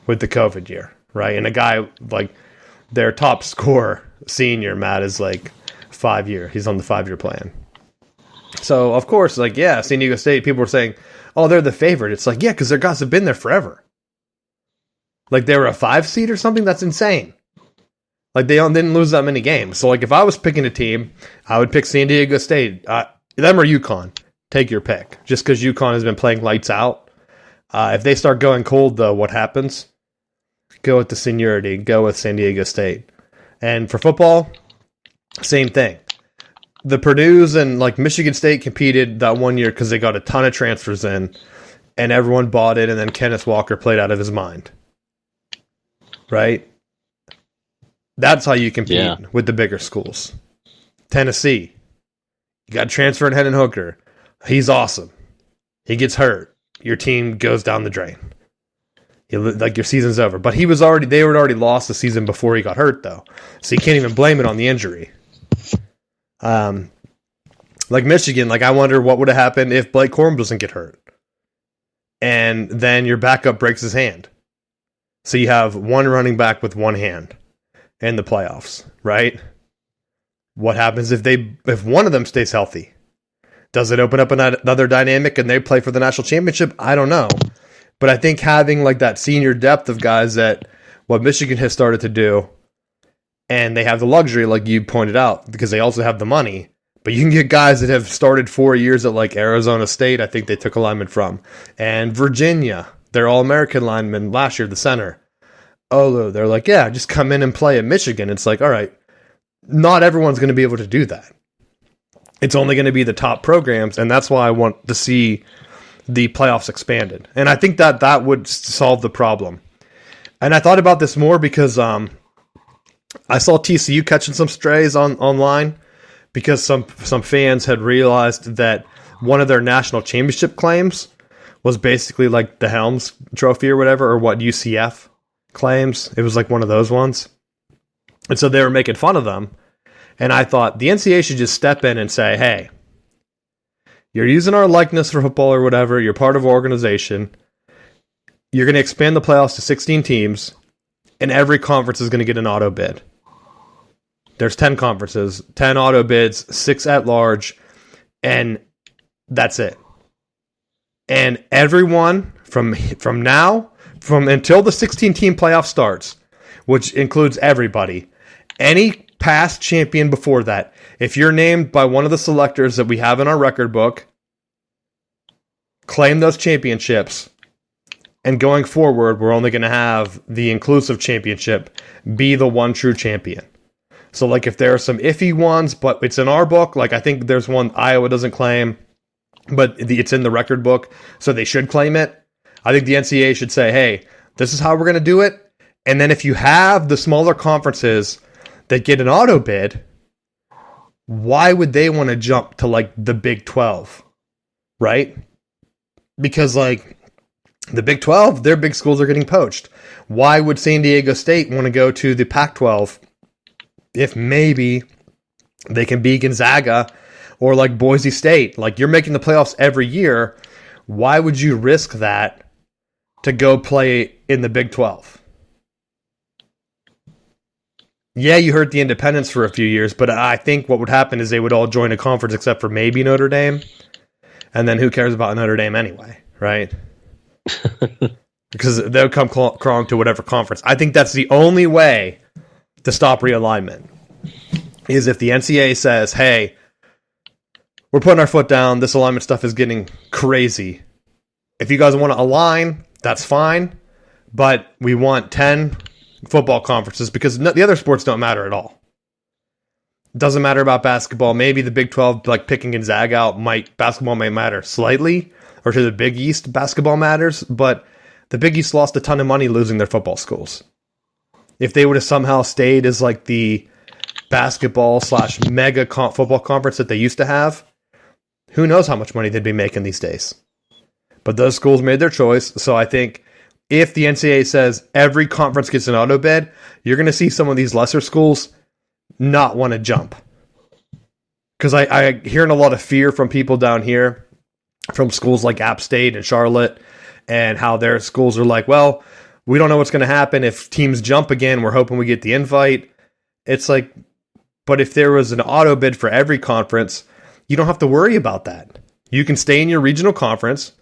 with the COVID year, right? And a guy, like, their top scorer, senior, Matt, is like 5 year. He's on the 5-year plan. So, of course, like, yeah, San Diego State, people were saying, oh, they're the favorite. It's like, yeah, because their guys have been there forever. Like, they were a 5 seed or something? That's insane. Like, they didn't lose that many games. So, like, if I was picking a team, I would pick San Diego State. Them or UConn. Take your pick. Just because UConn has been playing lights out. If they start going cold, though, what happens? Go with the seniority. Go with San Diego State. And for football, same thing. The Purdue's and, like, Michigan State competed that 1 year because they got a ton of transfers in, and everyone bought it, and then Kenneth Walker played out of his mind. Right? That's how you compete with the bigger schools. Tennessee. You got transfer in Hendon Hooker. He's awesome. He gets hurt. Your team goes down the drain. Like, your season's over. But they had already lost the season before he got hurt, though. So you can't even blame it on the injury. Like Michigan, like, I wonder what would have happened if Blake Corum doesn't get hurt. And then your backup breaks his hand. So you have one running back with one hand in the playoffs, right? What happens if one of them stays healthy? Does it open up another dynamic and they play for the national championship? I don't know. But I think having like that senior depth of guys that what Michigan has started to do, and they have the luxury, like you pointed out, because they also have the money. But you can get guys that have started 4 years at like Arizona State, I think they took a lineman from, and Virginia, they're All-American linemen last year, the center. Oh, they're like, yeah, just come in and play at Michigan. It's like, all right, not everyone's going to be able to do that. It's only going to be the top programs, and that's why I want to see the playoffs expanded. And I think that would solve the problem. And I thought about this more because I saw TCU catching some strays online because some fans had realized that one of their national championship claims was basically like the Helms Trophy or whatever, or what UCF claims. It was like one of those ones. And so they were making fun of them. And I thought the NCAA should just step in and say, hey, you're using our likeness for football or whatever. You're part of our organization. You're going to expand the playoffs to 16 teams, and every conference is going to get an auto bid. There's 10 conferences, 10 auto bids, 6 at large, and that's it. And everyone from now, until the 16-team playoff starts, which includes everybody, any past champion before that, if you're named by one of the selectors that we have in our record book, claim those championships. And going forward, we're only going to have the inclusive championship be the one true champion. So, like, if there are some iffy ones, but it's in our book, like I think there's one Iowa doesn't claim, but it's in the record book, so they should claim it. I think the NCAA should say, hey, this is how we're going to do it. And then if you have the smaller conferences that get an auto bid, why would they want to jump to like the Big 12, right? Because like the Big 12, their big schools are getting poached. Why would San Diego State want to go to the Pac-12 if maybe they can be Gonzaga or like Boise State? Like, you're making the playoffs every year. Why would you risk that to go play in the Big 12? Yeah, you hurt the independents for a few years, but I think what would happen is they would all join a conference except for maybe Notre Dame. And then who cares about Notre Dame anyway, right? Because they'll come crawling to whatever conference. I think that's the only way to stop realignment, is if the NCAA says, hey, we're putting our foot down, this alignment stuff is getting crazy. If you guys want to align, that's fine, but we want 10 football conferences because the other sports don't matter at all. It doesn't matter about basketball. Maybe the Big 12, like picking Gonzaga out, basketball might matter slightly, or to the Big East, basketball matters, but the Big East lost a ton of money losing their football schools. If they would have somehow stayed as like the basketball / mega football conference that they used to have, who knows how much money they'd be making these days. But those schools made their choice, so I think if the NCAA says every conference gets an auto bid, you're going to see some of these lesser schools not want to jump. Because I hearing a lot of fear from people down here, from schools like App State and Charlotte, and how their schools are like, well, we don't know what's going to happen if teams jump again. We're hoping we get the invite. It's like, but if there was an auto bid for every conference, you don't have to worry about that. You can stay in your regional conference,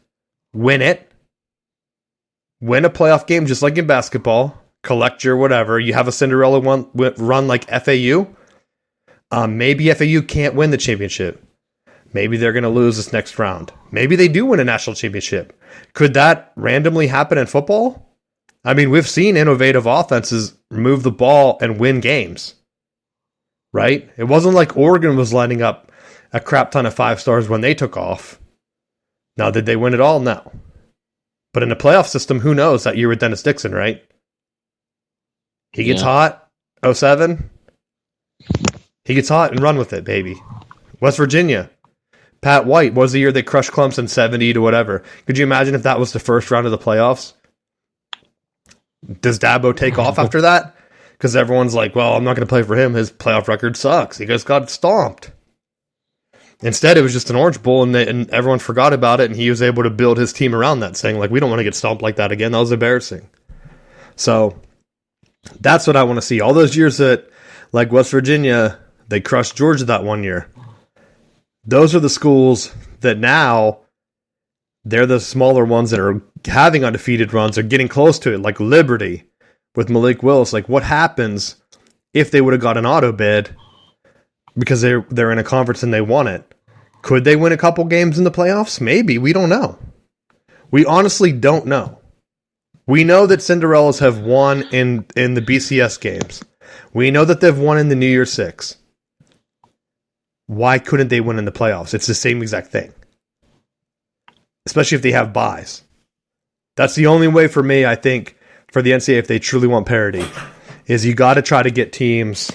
win it, win a playoff game just like in basketball, collect your whatever. You have a Cinderella run like FAU. Maybe FAU can't win the championship. Maybe they're going to lose this next round. Maybe they do win a national championship. Could that randomly happen in football? I mean, we've seen innovative offenses move the ball and win games, right? It wasn't like Oregon was lining up a crap ton of 5 stars when they took off. Now, did they win it all? No. But in a playoff system, who knows? That year with Dennis Dixon, right? He gets hot, 07. He gets hot and run with it, baby. West Virginia. Pat White was the year they crushed Clemson 70 to whatever. Could you imagine if that was the first round of the playoffs? Does Dabo take off after that? Because everyone's like, well, I'm not going to play for him. His playoff record sucks. He just got stomped. Instead, it was just an Orange Bowl, and everyone forgot about it, and he was able to build his team around that, saying, like, we don't want to get stomped like that again. That was embarrassing. So that's what I want to see. All those years that, like West Virginia, They crushed Georgia that one year. Those are the schools that now they're the smaller ones that are having undefeated runs or getting close to it, like Liberty with Malik Willis. Like, what happens if they would have got an auto bid because they're in a conference and they won it? Could they win a couple games in the playoffs? Maybe. We don't know. We honestly don't know. We know that Cinderellas have won in the BCS games. We know that they've won in the New Year's Six. Why couldn't they win in the playoffs? It's the same exact thing. Especially if they have buys. That's the only way for me, I think, for the NCAA, if they truly want parity, is you got to try to get teams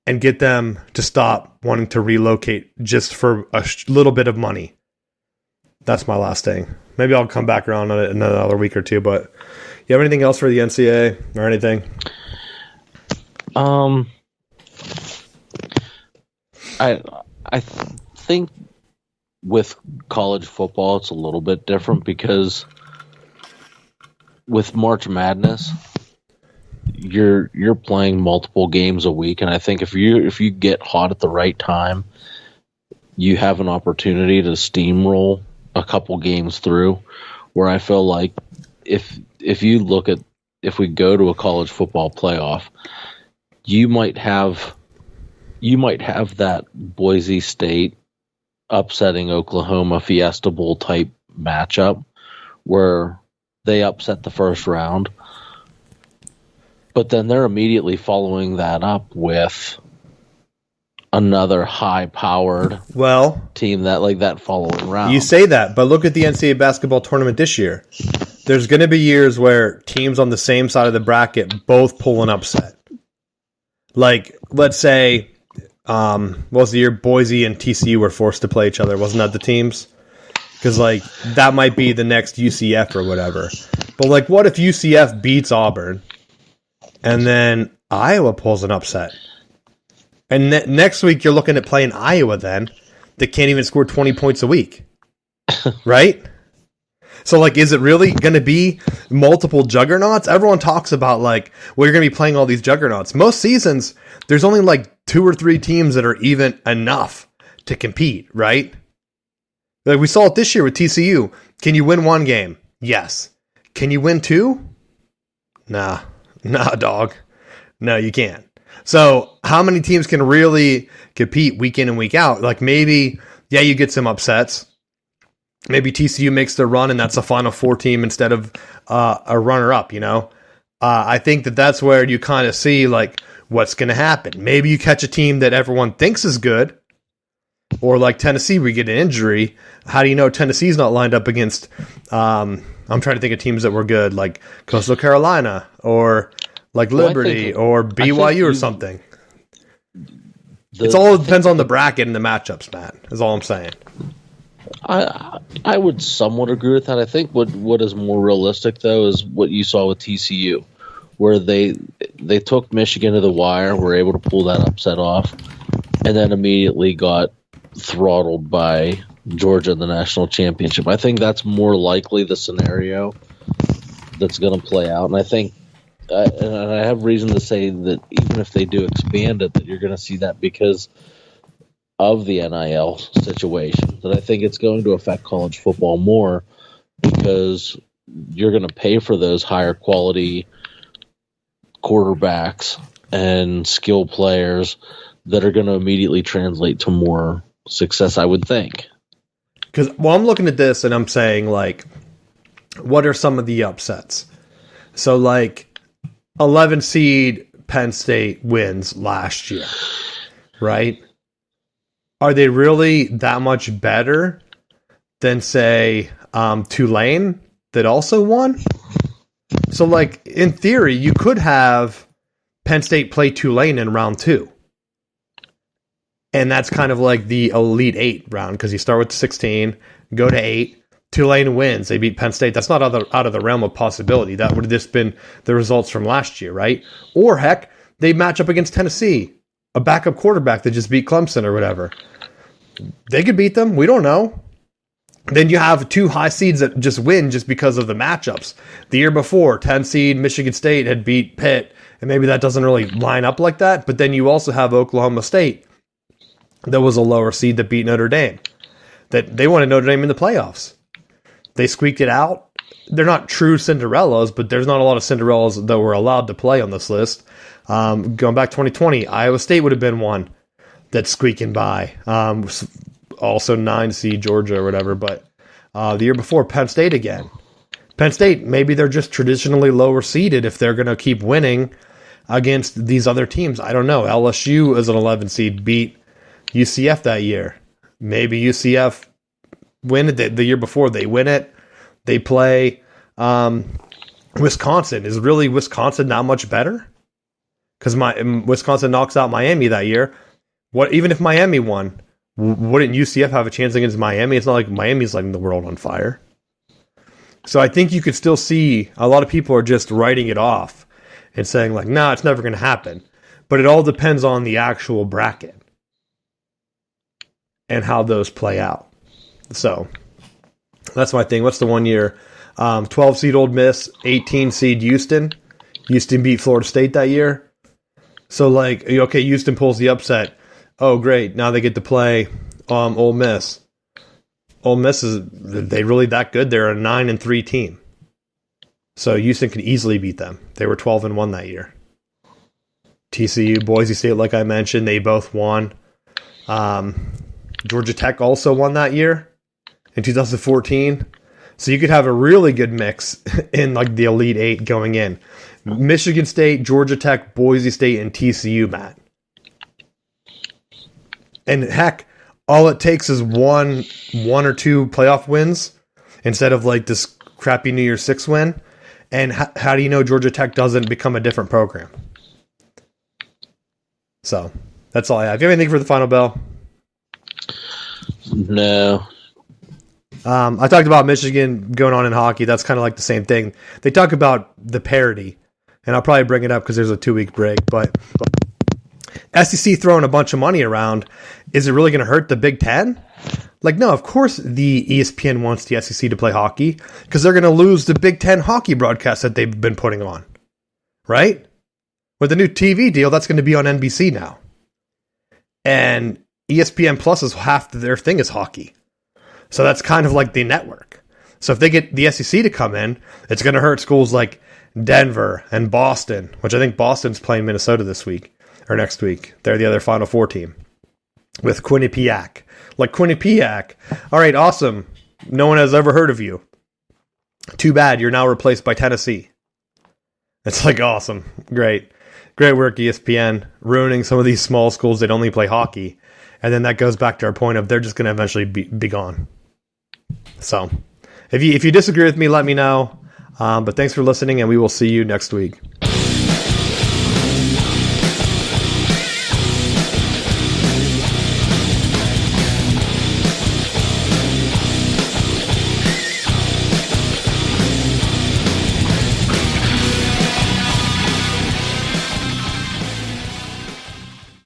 and get them to stop wanting to relocate just for a little bit of money. That's my last thing. Maybe I'll come back around on it in another week or two, but you have anything else for the NCAA or anything? I think with college football, it's a little bit different because with March Madness, you're playing multiple games a week, and I think if you get hot at the right time, you have an opportunity to steamroll a couple games through. Where I feel like if we go to a college football playoff, you might have that Boise State upsetting Oklahoma Fiesta Bowl type matchup where they upset the first round, but then they're immediately following that up with another high-powered team that following round. You say that, but look at the NCAA basketball tournament this year. There's going to be years where teams on the same side of the bracket both pull an upset. Like, let's say, what was the year Boise and TCU were forced to play each other? Wasn't that the teams? Because, like, that might be the next UCF or whatever. But, like, what if UCF beats Auburn and then Iowa pulls an upset? And next week you're looking at playing Iowa then that can't even score 20 points a week. Right? So, like, is it really going to be multiple juggernauts? Everyone talks about, like, well, you're going to be playing all these juggernauts. Most seasons, there's only, like, 2 or 3 teams that are even enough to compete, right? Like, we saw it this year with TCU. Can you win 1 game? Yes. Can you win 2? Nah, dog. No, you can't. So how many teams can really compete week in and week out? Like, maybe, yeah, you get some upsets. Maybe TCU makes the run and that's a Final Four team instead of a runner-up, you know? I think that's where you kind of see, like, what's going to happen. Maybe you catch a team that everyone thinks is good, or like Tennessee, we get an injury. How do you know Tennessee's not lined up against, I'm trying to think of teams that were good, like Coastal Carolina, or like Liberty, or BYU or something. It all depends on the bracket and the matchups, Matt, is all I'm saying. I would somewhat agree with that. I think what is more realistic, though, is what you saw with TCU, where they took Michigan to the wire, were able to pull that upset off, and then immediately got throttled by Georgia in the national championship. I think that's more likely the scenario that's going to play out, and I think and I have reason to say that even if they do expand it, that you're going to see that because of the NIL situation. That I think it's going to affect college football more because you're going to pay for those higher quality quarterbacks and skill players that are going to immediately translate to more success, I would think. Because, well, I'm looking at this and I'm saying, like, what are some of the upsets? So, like, 11 seed Penn State wins last year, right? Are they really that much better than, say, Tulane that also won? So, like, in theory, you could have Penn State play Tulane in round 2. And that's kind of like the Elite 8 round, because you start with 16, go to 8, Tulane wins. They beat Penn State. That's not out of the realm of possibility. That would have just been the results from last year, right? Or, heck, they match up against Tennessee, a backup quarterback that just beat Clemson or whatever. They could beat them. We don't know. Then you have 2 high seeds that just win just because of the matchups. The year before, 10 seed Michigan State had beat Pitt, And maybe that doesn't really line up like that. But then you also have Oklahoma State that was a lower seed that beat Notre Dame. That they wanted Notre Dame in the playoffs. They squeaked it out. They're not true Cinderellas, but there's not a lot of Cinderellas that were allowed to play on this list. Going back 2020, Iowa State would have been one that's squeaking by. Also 9 seed Georgia or whatever. But the year before, Penn State again. Penn State, maybe they're just traditionally lower seeded if they're going to keep winning against these other teams. I don't know. LSU as an 11 seed beat UCF that year. Maybe UCF win it the year before. They win it. They play Wisconsin. Is really Wisconsin not much better? Because Wisconsin knocks out Miami that year. Even if Miami won, wouldn't UCF have a chance against Miami? It's not like Miami's lighting the world on fire. So I think you could still see a lot of people are just writing it off and saying like, nah, it's never going to happen. But it all depends on the actual bracket and how those play out. So that's my thing. What's the 1 year? 12 seed Ole Miss, 18 seed Houston. Houston beat Florida State that year. So like, okay, Houston pulls the upset. Oh, great. Now they get to play Ole Miss. Ole Miss are they really that good? They're a 9-3 team. So Houston could easily beat them. They were 12-1 that year. TCU, Boise State, like I mentioned, they both won. Georgia Tech also won that year in 2014. So you could have a really good mix in like the Elite Eight going in. Michigan State, Georgia Tech, Boise State, and TCU, Matt. And heck, all it takes is one or two playoff wins instead of like this crappy New Year's Six win. And how do you know Georgia Tech doesn't become a different program? So that's all I have. Do you have anything for the final bell? No. I talked about Michigan going on in hockey. That's kind of like the same thing. They talk about the parity, and I'll probably bring it up because there's a 2-week break. But SEC throwing a bunch of money around, is it really going to hurt the Big Ten? Like, no, of course the ESPN wants the SEC to play hockey because they're going to lose the Big Ten hockey broadcast that they've been putting on, right? With the new TV deal, that's going to be on NBC now. And ESPN Plus is half their thing is hockey. So that's kind of like the network. So if they get the SEC to come in, it's going to hurt schools like Denver and Boston, which I think Boston's playing Minnesota this week or next week. They're the other Final Four team with Quinnipiac. Like Quinnipiac. All right, awesome. No one has ever heard of you. Too bad you're now replaced by Tennessee. It's like awesome. Great. Great work, ESPN, ruining some of these small schools that only play hockey. And then that goes back to our point of they're just going to eventually be gone. So if you disagree with me, let me know. But thanks for listening, and we will see you next week.